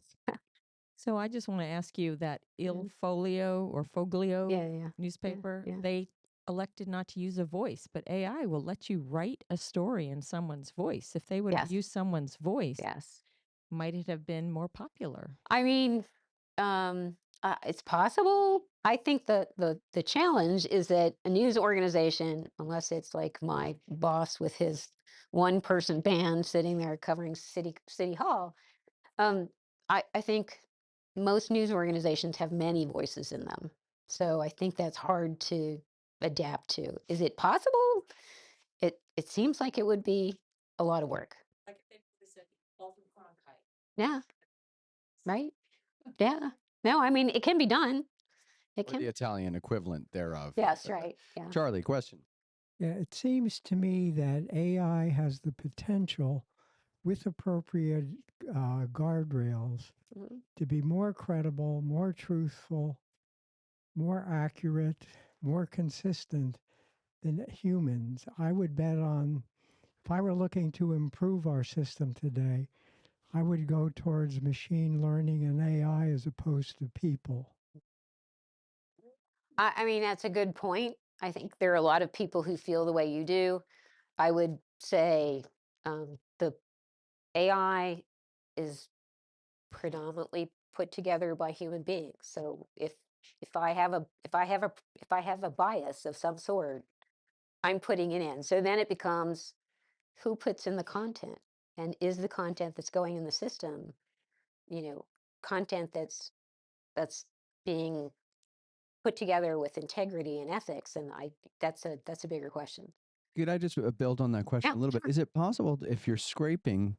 So I just want to ask you that Il Mhm. Folio or Foglio Yeah. newspaper, yeah. they elected not to use a voice, but AI will let you write a story in someone's voice. If they would have Yes. used someone's voice, Yes. might it have been more popular? I mean, it's possible. I think the challenge is that a news organization, unless it's like my boss with his one person band sitting there covering city hall, um, I think most news organizations have many voices in them. So I think that's hard to adapt to. Is it possible? It seems like it would be a lot of work. Yeah. Right. Yeah. No, I mean, it can be done. It Or the can. Italian equivalent thereof. Yes, right. Yeah. Charlie, question. Yeah, it seems to me that AI has the potential, with appropriate guardrails, Mhm. to be more credible, more truthful, more accurate, more consistent than humans. I would bet on, if I were looking to improve our system today, I would go towards machine learning and AI as opposed to people. I mean, that's a good point. I think there are a lot of people who feel the way you do. I would say the AI is predominantly put together by human beings. So if I have a bias of some sort, I'm putting it in. So then it becomes who puts in the content, and is the content that's going in the system, content that's being put together with integrity and ethics. And that's a bigger question. Could I just build on that question Yeah, a little bit? Is it possible if you're scraping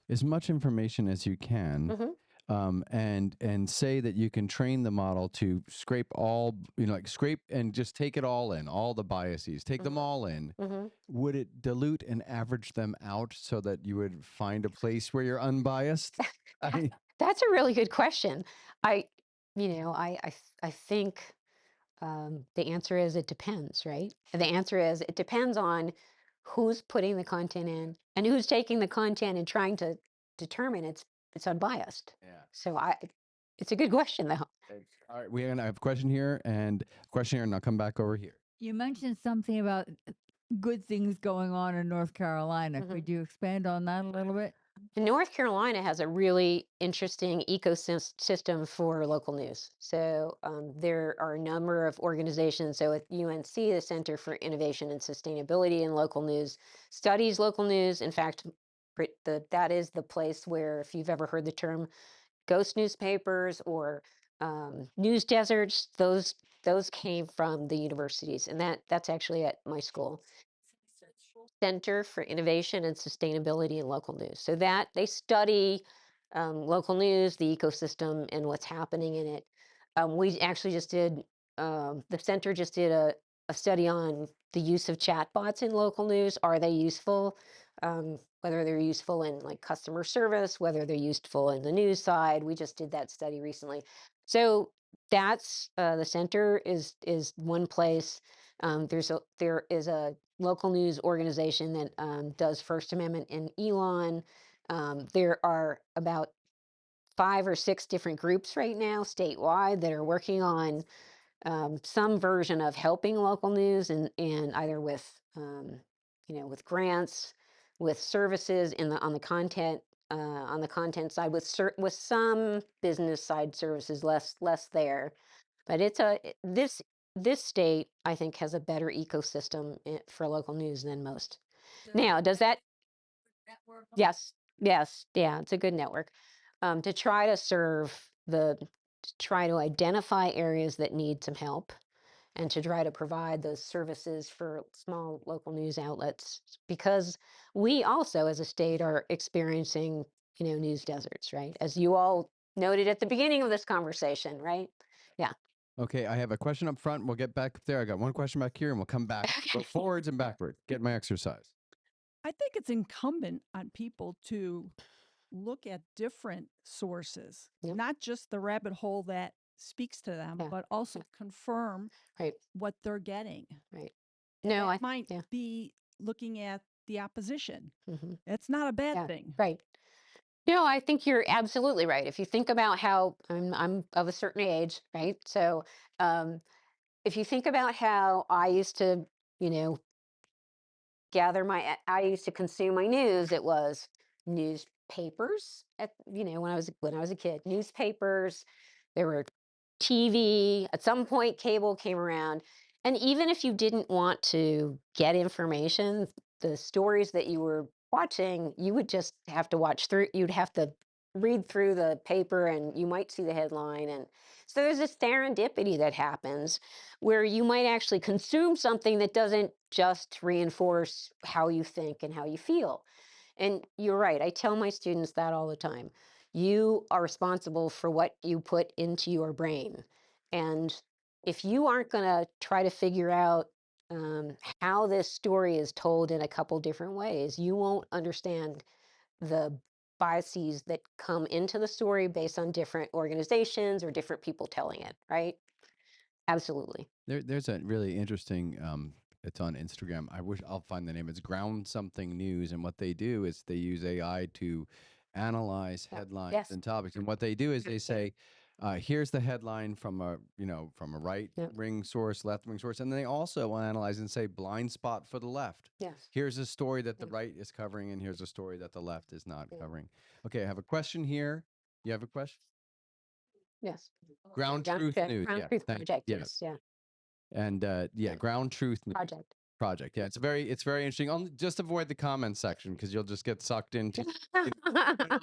as much information as you can, and say that you can train the model to scrape all, like scrape and just take it all in, all the biases, take them all in? Would it dilute and average them out so that you would find a place where you're unbiased? That's a really good question. I think the answer is it depends, right? The answer is it depends on who's putting the content in and who's taking the content and trying to determine it's unbiased. Yeah. So it's a good question though. All right, we're gonna have a question here and a question here, and I'll come back over here. You mentioned something about good things going on in North Carolina. Could you expand on that a little bit? North Carolina has a really interesting ecosystem for local news. So there are a number of organizations. So at UNC, the Center for Innovation and Sustainability in Local News studies local news. In fact, that is the place where, if you've ever heard the term ghost newspapers or news deserts, those came from the universities, and that's actually at my school. Center for Innovation and Sustainability in Local News. So that they study local news, the ecosystem, and what's happening in it. We actually just did, the center just did a study on the use of chatbots in local news. Are they useful? Whether they're useful in like customer service, whether they're useful in the news side. We just did that study recently. So that's the center is one place. There is a local news organization that does First Amendment in Elon. There are about 5 or 6 different groups right now statewide that are working on some version of helping local news, and either with with grants, with services in the on the content side, with some business side services, less there. But this state, I think, has a better ecosystem for local news than most. Now, does that? Network. Yes, yes, yeah, it's a good network. To try to to try to identify areas that need some help, and to try to provide those services for small local news outlets, because we also, as a state, are experiencing, news deserts, right? As you all noted at the beginning of this conversation, right? Yeah. Okay, I have a question up front. We'll get back there. I got one question back here, and we'll come back, go forwards and backwards. Get my exercise. I think it's incumbent on people to look at different sources, Yep. not just the rabbit hole that speaks to them, Yeah. but also confirm Right. what they're getting. Right. And No, that might yeah. be looking at the opposition. Mhm. It's not a bad Yeah, thing. right. No, I think you're absolutely right. If you think about how I'm of a certain age, right? So, if you think about how I used to, you know, I used to consume my news. It was newspapers when I was a kid. Newspapers. There were TV. At some point, cable came around, and even if you didn't want to get information, the stories that you were watching, you would just have to watch through. You'd have to read through the paper, and you might see the headline. And so there's this serendipity that happens where you might actually consume something that doesn't just reinforce how you think and how you feel. And you're right. I tell my students that all the time. You are responsible for what you put into your brain. And if you aren't going to try to figure out how this story is told in a couple different ways, you won't understand the biases that come into the story based on different organizations or different people telling it, right? Absolutely. There's a really interesting. It's on Instagram. I wish I'll find the name. It's Ground Something News, and what they do is they use AI to analyze headlines Yes. and topics. And what they do is they say, "Here's the headline from a from a right Yep. wing source, left wing source," and they also will analyze and say, "Blind spot for the left. Yes. Here's a story that the Yeah. right is covering, and here's a story that the left is not Yeah. covering." Okay, I have a question here. You have a question? Yes. Ground Truth News. Ground Yeah, Truth thank Project. yeah. Yes. Yeah. And Yeah. Ground Truth Project. Project. Yeah, it's very interesting. Only just avoid the comment section because you'll just get sucked into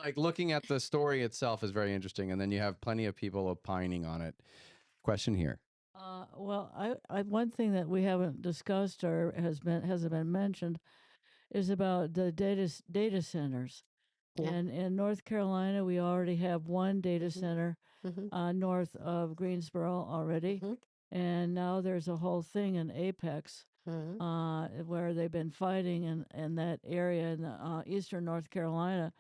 like looking at the story itself is very interesting, and then you have plenty of people opining on it. Question here. Well, I one thing that we haven't discussed or hasn't been mentioned is about the data centers. Yeah. And in North Carolina, we already have one data center Mhm. north of Greensboro already, Mhm. and now there's a whole thing in Apex Mhm. where they've been fighting in that area in eastern North Carolina.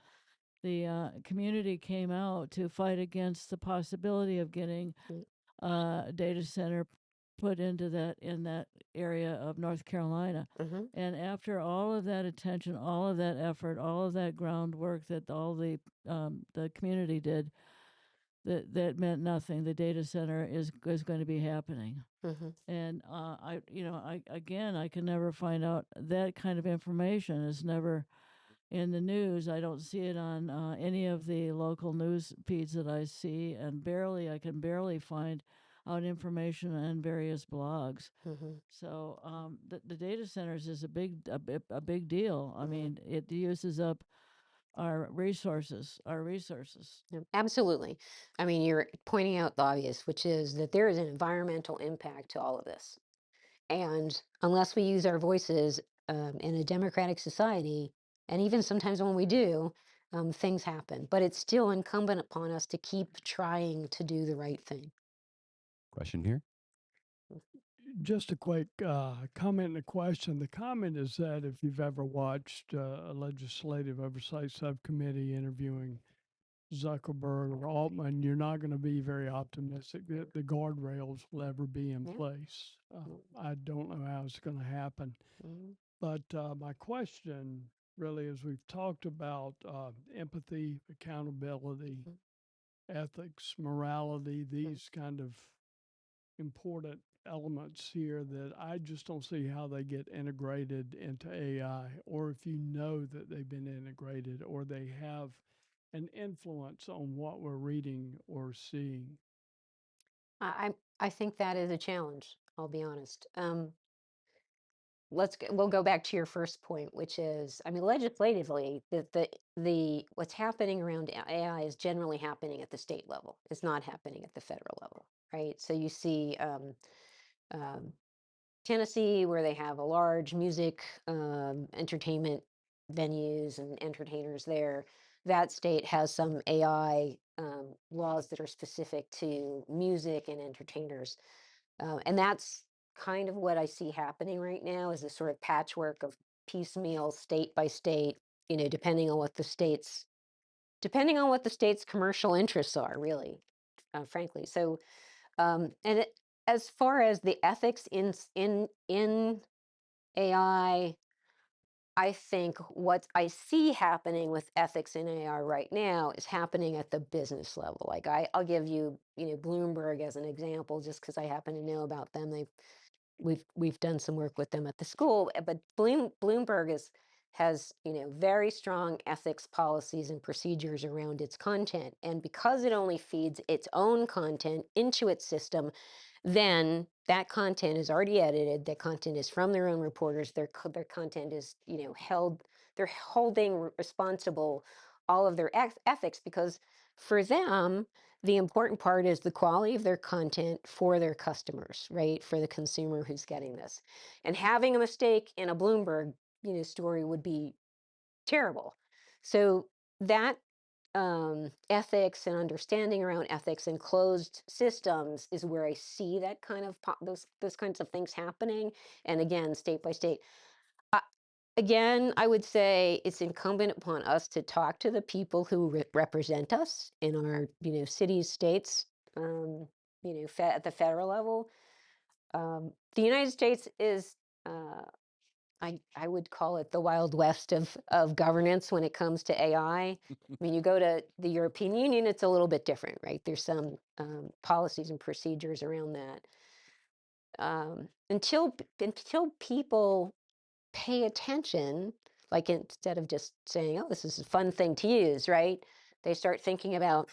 The community came out to fight against the possibility of getting Mm. a data center put into that area of North Carolina. Mhm. And after all of that attention, all of that effort, all of that groundwork that all the community did, that meant nothing. The data center is going to be happening. Mhm. And I can never find out that kind of information is never in the news. I don't see it on any of the local news feeds that I see, and I can barely find out information on various blogs. So the data centers is a big deal. I mean, it uses up our resources. Yeah, absolutely. I mean, you're pointing out the obvious, which is that there is an environmental impact to all of this. And unless we use our voices in a democratic society, and even sometimes when we do, things happen. But it's still incumbent upon us to keep trying to do the right thing. Question here. Just a quick comment and a question. The comment is that if you've ever watched a legislative oversight subcommittee interviewing Zuckerberg or Altman, you're not going to be very optimistic that the guardrails will ever be in place. I don't know how it's going to happen. But my question really is, we've talked about empathy, accountability, ethics, morality, these kind of important elements here that I just don't see how they get integrated into AI, or if you know that they've been integrated or they have an influence on what we're reading or seeing. I think that is a challenge. I'll be honest. We'll go back to your first point, which is, I mean, legislatively, the what's happening around AI is generally happening at the state level. It's not happening at the federal level, right? So you see Tennessee, where they have a large music entertainment venues and entertainers there. That state has some AI laws that are specific to music and entertainers. And that's kind of what I see happening right now, is a sort of patchwork of piecemeal state by state, depending on what the state's commercial interests are, really, frankly. So, as far as the ethics in AI, I think what I see happening with ethics in AI right now is happening at the business level. Like I'll give you, Bloomberg as an example, just because I happen to know about them. We've done some work with them at the school, but Bloomberg has very strong ethics policies and procedures around its content, and because it only feeds its own content into its system, then that content is already edited. That content is from their own reporters. Their content is held. They're holding responsible all of their ethics, because for them the important part is the quality of their content for their customers, right? For the consumer who's getting this. And having a mistake in a Bloomberg, story would be terrible. So that ethics and understanding around ethics and closed systems is where I see that kind of those kinds of things happening. And again, state by state. Again, I would say it's incumbent upon us to talk to the people who represent us in our, cities, states, at the federal level. The United States is, I would call it the Wild West of governance when it comes to AI. I mean, you go to the European Union, it's a little bit different, right? There's some policies and procedures around that. Until people pay attention, like instead of just saying, oh, this is a fun thing to use, right? They start thinking about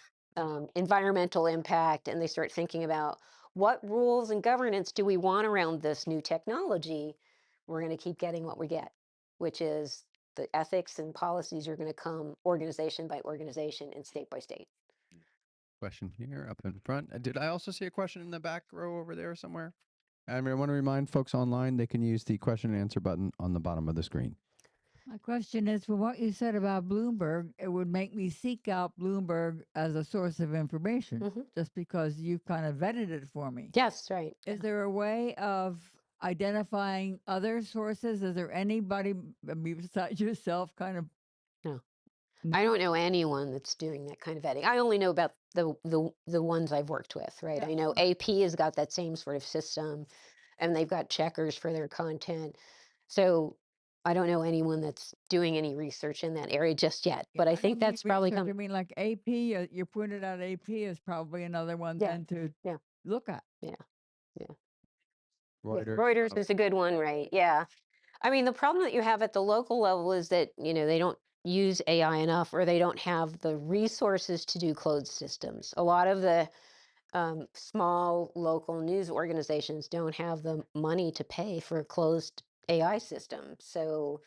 environmental impact, and they start thinking about what rules and governance do we want around this new technology. We're going to keep getting what we get, which is the ethics and policies are going to come organization by organization and state by state. Question here up in front. Did I also see a question in the back row over there somewhere? I want to remind folks online they can use the question and answer button on the bottom of the screen. My question is, from what you said about Bloomberg, it would make me seek out Bloomberg as a source of information, just because you kind of vetted it for me. Yes, right. Is there a way of identifying other sources? Is there anybody besides yourself kind of? No. I don't know anyone that's doing that kind of vetting. I only know about the ones I've worked with, right? I know AP has got that same sort of system, and they've got checkers for their content. So I don't know anyone that's doing any research in that area just yet. But I think that's probably coming. I mean, like AP, you pointed out AP is probably another one then to look at. Yeah. Reuters. Reuters is a good one, right? Yeah. I mean, the problem that you have at the local level is that, use AI enough, or they don't have the resources to do closed systems. A lot of the small local news organizations don't have the money to pay for a closed AI system. So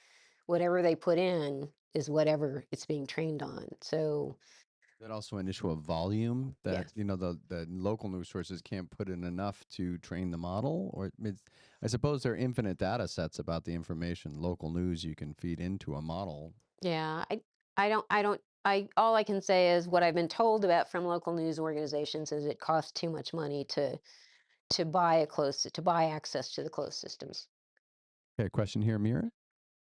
whatever they put in is whatever it's being trained on. So that also an issue of volume that Yes. the local news sources can't put in enough to train the model, or I suppose there are infinite data sets about the information local news you can feed into a model. yeah, I all I can say is what I've been told about from local news organizations is it costs too much money to buy access to the closed systems. Okay, question here, Mira.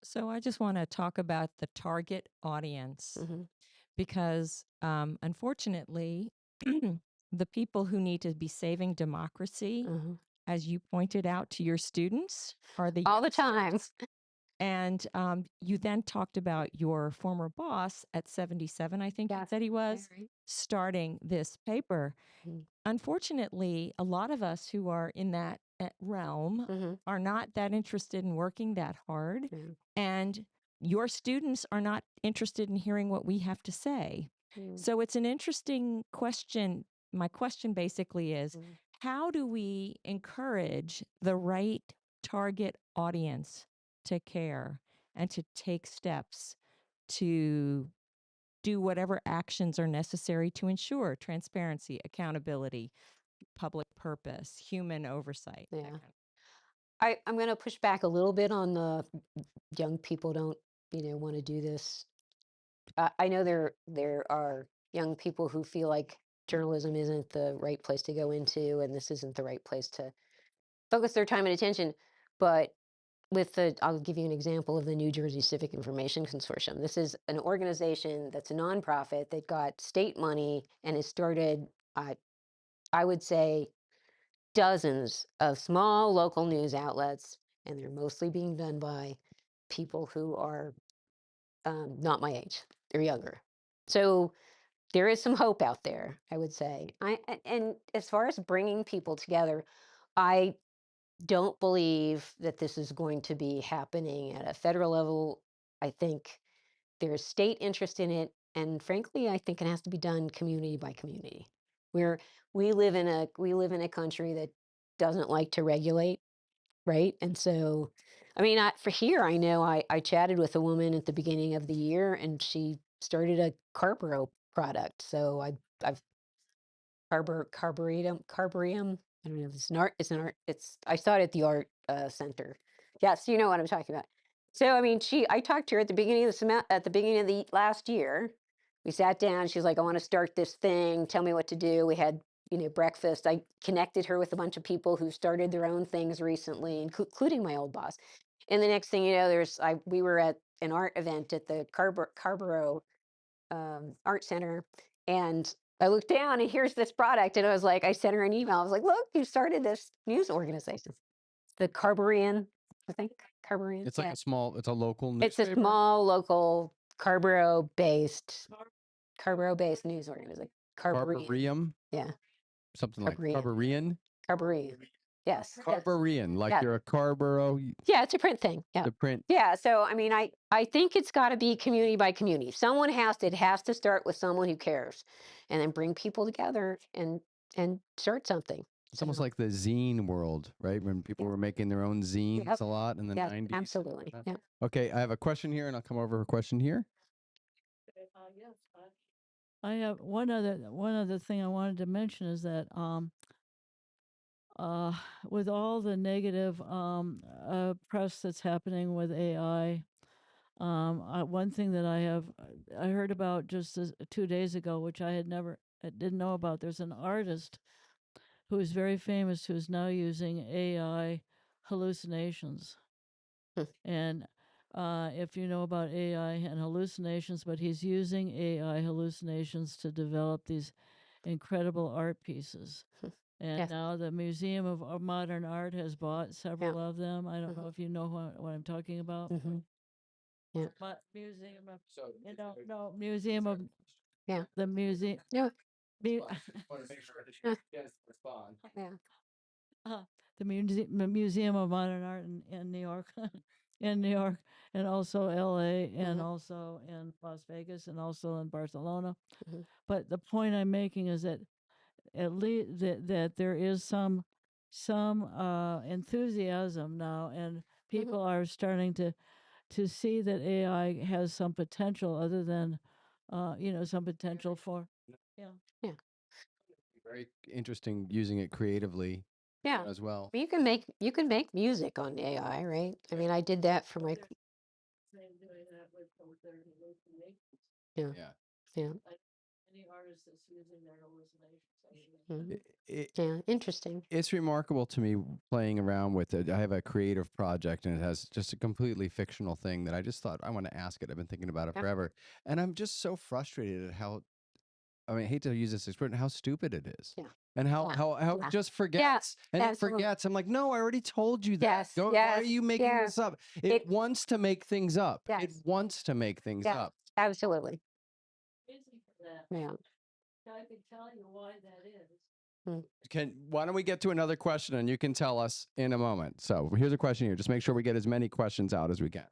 So I just want to talk about the target audience Mhm. because unfortunately, the people who need to be saving democracy, Mhm. as you pointed out to your students, are the All the time. And you then talked about your former boss at 77, I think you Yes, said he was, very. starting this paper. Mm. Unfortunately, a lot of us who are in that realm Mhm. are not that interested in working that hard. Mm. And your students are not interested in hearing what we have to say. Mm. So it's an interesting question. My question basically is, Mm. how do we encourage the right target audience to care and to take steps to do whatever actions are necessary to ensure transparency, accountability, public purpose, human oversight? that Yeah. kind of- I'm going to push back a little bit on the young people don't, want to do this. I know there are young people who feel like journalism isn't the right place to go into, and this isn't the right place to focus their time and attention. But I'll give you an example of the New Jersey Civic Information Consortium. This is an organization that's a nonprofit that got state money and has started, I would say, dozens of small local news outlets, and they're mostly being done by people who are not my age. They're younger. So there is some hope out there, I would say. And as far as bringing people together, I don't believe that this is going to be happening at a federal level. I think there's state interest in it, and frankly, I think it has to be done community by community. Where we live in a country that doesn't like to regulate, right? And so, I mean, for here, I know I chatted with a woman at the beginning of the year, and she started a Carpro product. So I've Carbureum. I don't know if it's an art. It's an art. I saw it at the art center. Yes, you know what I'm talking about. So I mean, I talked to her at the beginning of at the beginning of the last year. We sat down. She's like, "I want to start this thing. Tell me what to do." We had breakfast. I connected her with a bunch of people who started their own things recently, including my old boss. And the next thing you know, we were at an art event at the Carborough art center, and I looked down and here's this product, and I sent her an email. I was like, "Look, you started this news organization, the Carborian, I think Carborian. It's like Yeah, it's a local it's a newspaper. small local Carborough-based news organization. Carborian, Carburium, yeah, something like Carborian, Carburian. Yes, yes. Carburian, like Yeah. you're a Carborough, Yeah, it's a print thing. Yeah. the print. Yeah. So I mean, I think it's got to be community by community. It has to start with someone who cares, and then bring people together and start something. It's almost So, like the zine world, right? When people Yeah. were making their own zines Yep. a lot in the Yeah, 90s. absolutely. Yeah. Okay, I have a question here, and I'll come over for a question here. Yes, I have one other thing I wanted to mention is that with all the negative press that's happening with AI, one thing that I heard about just 2 days ago, which I didn't know about. There's an artist who is very famous who is now using AI hallucinations. Hmm. And if you know about AI and hallucinations, but he's using AI hallucinations to develop these incredible art pieces. And Yes. now the Museum of Modern Art has bought several of them. I don't know if you know what I'm talking about. Mm-hmm. Yeah. But Museum of, no, Museum of, Yeah. the museum. Yeah. Mu- Yeah. the Museum of Modern Art in New York. in New York, and also LA, and Mhm. also in Las Vegas, and also in Barcelona. Mhm. But the point I'm making is that at least that there is some enthusiasm now, and people are starting to see that AI has some potential other than some potential for yeah. Yeah. Very interesting using it creatively Yeah. as well. But you can make music on AI, right? I mean, I did that for my Same doing that with their hallucinations. yeah. Yeah. Yeah. Like any artist that's using their hallucinations. Mhm. It, Yeah, interesting. it's remarkable to me playing around with it. I have a creative project and it has just a completely fictional thing that I just thought I want to ask it. I've been thinking about it Yeah. forever. And I'm just so frustrated at how, I mean, I hate to use this expression, how stupid it is. Yeah. And how Yeah. how it Yeah. just Yeah. forgets and it Absolutely. forgets. I'm like, no, I already told you that. Yes. Go, why are Yes. you making Yeah. this up? It It wants to make things up. It yes. wants to make things Yes. up. Absolutely. Busy for that. Yeah. I can tell you why that is. Why don't we get to another question and you can tell us in a moment. So here's a question here. Just make sure we get as many questions out as we can.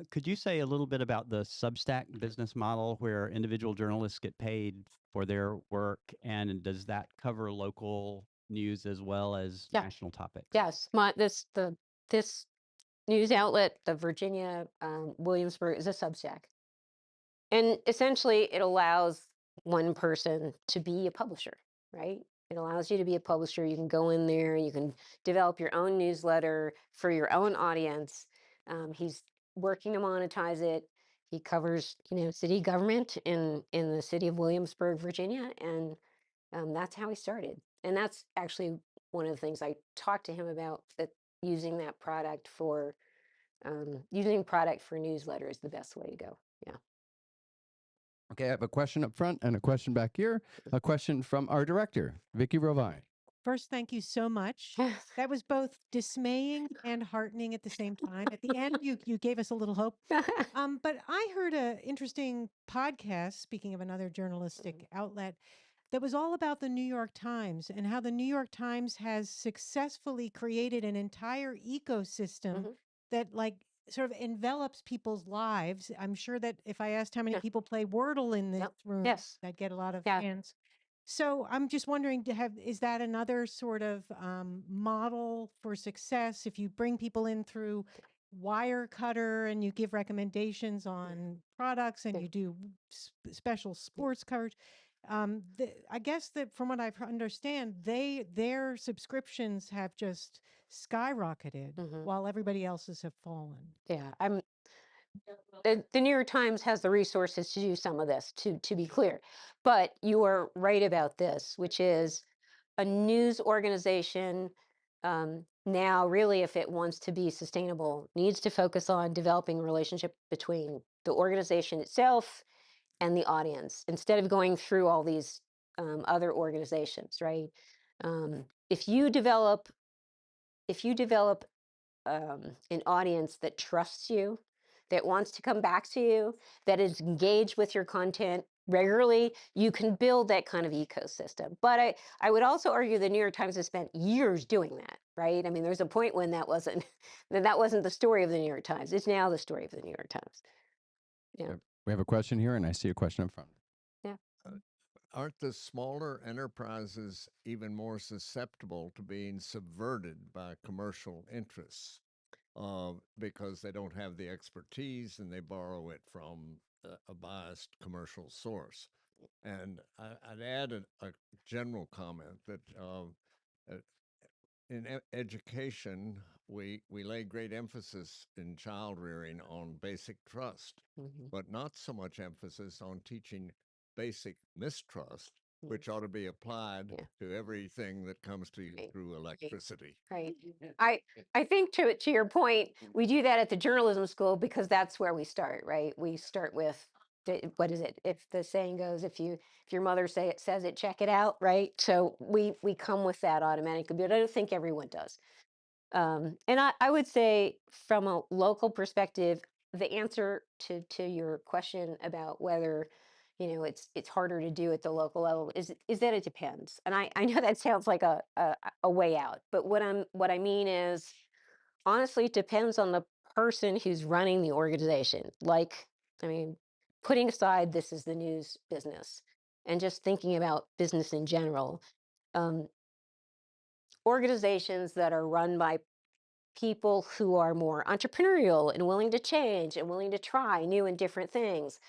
Could you say a little bit about the Substack business model where individual journalists get paid for their work? And does that cover local news as well as Yeah. national topics? Yes. This news outlet, the Virginia Williamsburg, is a Substack. And essentially, it allows one person to be a publisher, right? It allows you to be a publisher. You can go in there, you can develop your own newsletter for your own audience. He's working to monetize it. He covers, city government in the city of Williamsburg, Virginia, and that's how he started. And that's actually one of the things I talked to him about, that using that product for using product for newsletter is the best way to go. Yeah. Okay, I have a question up front and a question back here. A question from our director, Vicky Rovine. First, thank you so much. That was both dismaying and heartening at the same time. At the end, you gave us a little hope. But I heard an interesting podcast, speaking of another journalistic outlet, that was all about the New York Times and how the New York Times has successfully created an entire ecosystem that sort of envelops people's lives. I'm sure that if I asked how many Yeah. people play Wordle in this Yep. room, Yes. I'd get a lot of Yeah. hands. So I'm just wondering, is that another sort of model for success? If you bring people in through Wirecutter and you give recommendations on products and Yeah. you do special sports coverage, I guess that from what I understand, their subscriptions have just skyrocketed while everybody else's have fallen. Yeah. The New York Times has the resources to do some of this, to be clear. But you are right about this, which is a news organization now, really, if it wants to be sustainable, needs to focus on developing a relationship between the organization itself and the audience instead of going through all these other organizations, right? Um, if you develop an audience that trusts you, that wants to come back to you, that is engaged with your content regularly, you can build that kind of ecosystem. But I would also argue the New York Times has spent years doing that, right? I mean, there's a point when that wasn't the story of the New York Times. It's now the story of the New York Times. Yeah. We have a question here, and I see a question up front. Yeah. Aren't the smaller enterprises even more susceptible to being subverted by commercial interests because they don't have the expertise and they borrow it from a biased commercial source? And I'd add a general comment that in education, we lay great emphasis in child rearing on basic trust, but not so much emphasis on teaching basic mistrust, which ought to be applied to everything that comes to you through electricity. Right. I think to your point, we do that at the journalism school because that's where we start, right? We start with what is it? If the saying goes, if your mother says it, check it out, right? So we come with that automatically, but I don't think everyone does. And I would say from a local perspective, the answer to your question about whether it's harder to do at the local level is that it depends. And I know that sounds like a way out, but what I mean is honestly, it depends on the person who's running the organization, like, I mean, putting aside this is the news business and just thinking about business in general, um, organizations that are run by people who are more entrepreneurial and willing to change and willing to try new and different things.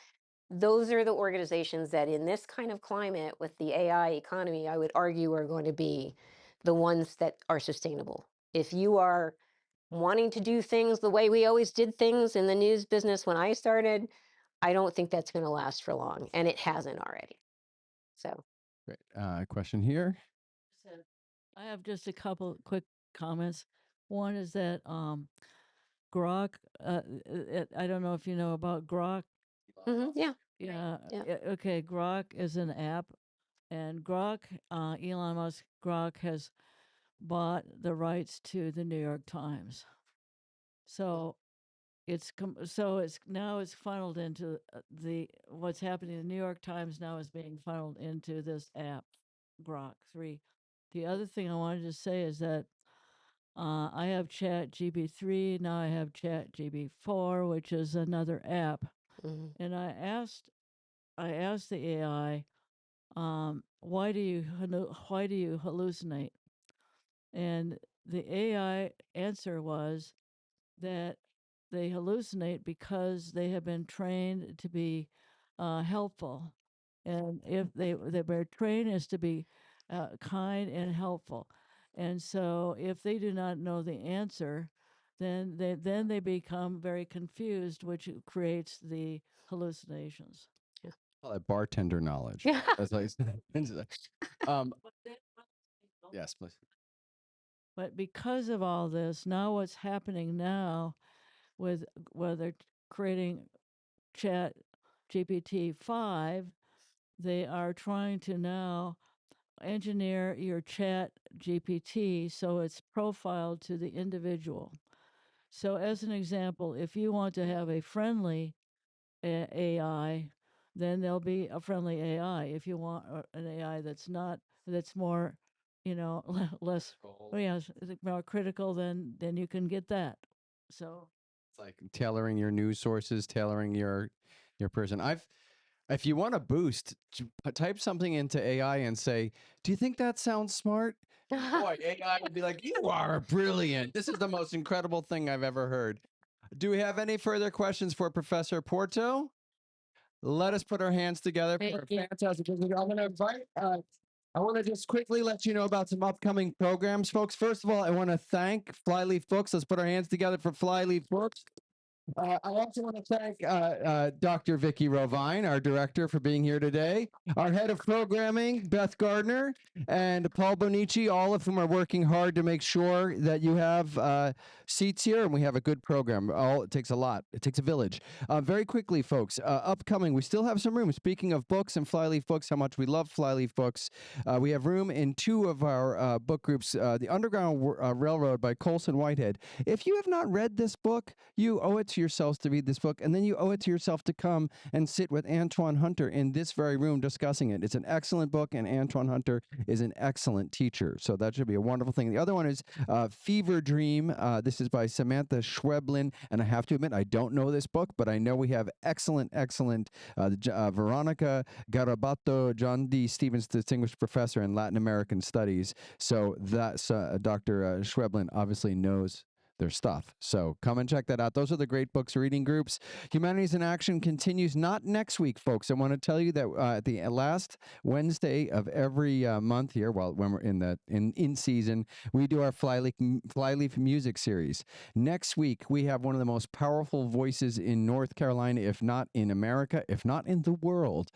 Those are the organizations that, in this kind of climate with the AI economy, I would argue are going to be the ones that are sustainable. If you are wanting to do things the way we always did things in the news business when I started, I don't think that's going to last for long, and it hasn't already. So, Great. Question here. I have just a couple quick comments. One is that Grok. I don't know if you know about Grok. yeah. Yeah. Okay. Grok is an app, and Grok, Elon Musk, Grok has bought the rights to the New York Times. So it's now it's funneled into the what's happening. The New York Times now is being funneled into this app, Grok 3. The other thing I wanted to say is that I have Chat GB3, now I have Chat GB4, which is another app. And I asked the AI, why do you hallucinate? And the AI answer was that they hallucinate because they have been trained to be helpful, and if their train is to be kind and helpful, and so if they do not know the answer, then they become very confused, which creates the hallucinations. Call that bartender knowledge. That's like, yes, please. But because of all this, now what's happening now with where they're creating Chat GPT-5, they are trying to now engineer your Chat GPT so it's profiled to the individual. So, as an example, if you want to have a friendly AI, then there'll be a friendly AI. If you want an AI that's more, less, more critical, then you can get that. So it's like tailoring your news sources, tailoring your person. If you want to boost, type something into AI and say, "Do you think that sounds smart?" Boy, AI would be like, "You are brilliant. This is the most incredible thing I've ever heard." Do we have any further questions for Professor Porto? Let us put our hands together for a fantastic visit. I'm going to invite. I want to just quickly let you know about some upcoming programs, folks. First of all, I want to thank Flyleaf Books. Let's put our hands together for Flyleaf Books. I also want to thank Dr. Vicky Rovine, our director, for being here today. Our head of programming, Beth Gardner, and Paul Bonici, all of whom are working hard to make sure that you have seats here and we have a good program. It takes a lot. It takes a village. Very quickly, folks, upcoming, we still have some room. Speaking of books and Flyleaf Books, how much we love Flyleaf Books, we have room in two of our book groups, The Underground Railroad by Colson Whitehead. If you have not read this book, you owe it to yourselves to read this book, and then you owe it to yourself to come and sit with Antoine Hunter in this very room discussing it. It's an excellent book, and Antoine Hunter is an excellent teacher, so that should be a wonderful thing. The other one is Fever Dream. This is by Samantha Schweblin, and I have to admit, I don't know this book, but I know we have excellent Veronica Garabato, John D. Stevens Distinguished Professor in Latin American Studies, so that's Dr. Schweblin obviously knows their stuff. So come and check that out. Those are the great books reading groups. Humanities in Action continues not next week, folks. I want to tell you that at the last Wednesday of every month here, when we're in season, we do our Flyleaf music series. Next week, we have one of the most powerful voices in North Carolina, if not in America, if not in the world,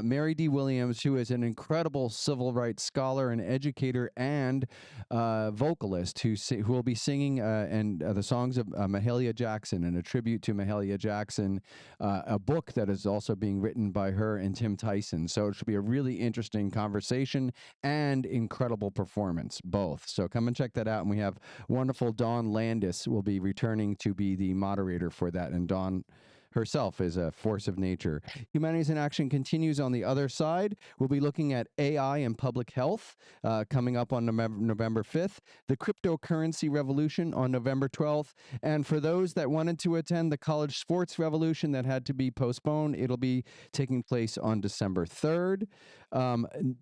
Mary D. Williams, who is an incredible civil rights scholar and educator and vocalist who will be singing and the songs of Mahalia Jackson, and a tribute to Mahalia Jackson, a book that is also being written by her and Tim Tyson. So it should be a really interesting conversation and incredible performance, both. So come and check that out. And we have wonderful Dawn Landis will be returning to be the moderator for that. And Dawn, herself is a force of nature. Humanities in Action continues on the other side. We'll be looking at AI and public health coming up on November 5th, the cryptocurrency revolution on November 12th, and for those that wanted to attend the college sports revolution that had to be postponed, it'll be taking place on December 3rd.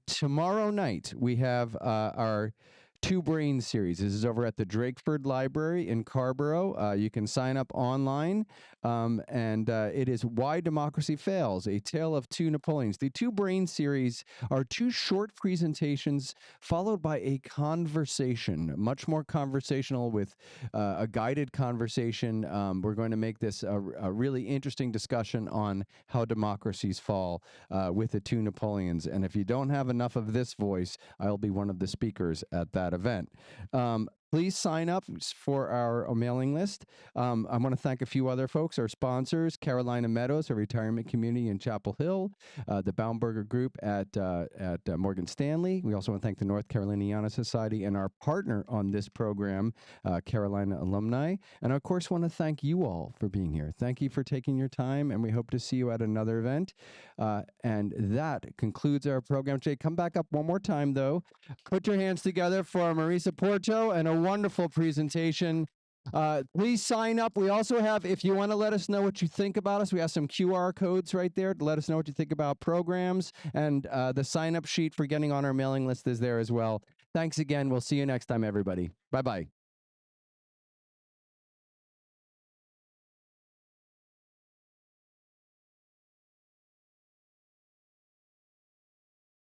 Tomorrow night, we have our Two Brain series. This is over at the Drakeford Library in Carrboro. You can sign up online, and it is Why Democracy Fails, A Tale of Two Napoleons. The Two Brain series are two short presentations followed by a conversation, much more conversational with a guided conversation. We're going to make this a really interesting discussion on how democracies fall with the two Napoleons. And if you don't have enough of this voice, I'll be one of the speakers at that event. Please sign up for our mailing list. I want to thank a few other folks, our sponsors, Carolina Meadows, a retirement community in Chapel Hill, the Baumberger Group at Morgan Stanley. We also want to thank the North Caroliniana Society and our partner on this program, Carolina Alumni. And of course, want to thank you all for being here. Thank you for taking your time, and we hope to see you at another event. And that concludes our program today. Come back up one more time, though. Put your hands together for Marisa Porto and a wonderful presentation. Please sign up. We also have, if you want to let us know what you think about us, we have some QR codes right there to let us know what you think about programs. And the sign up sheet for getting on our mailing list is there as well. Thanks again. We'll see you next time, everybody. Bye-bye.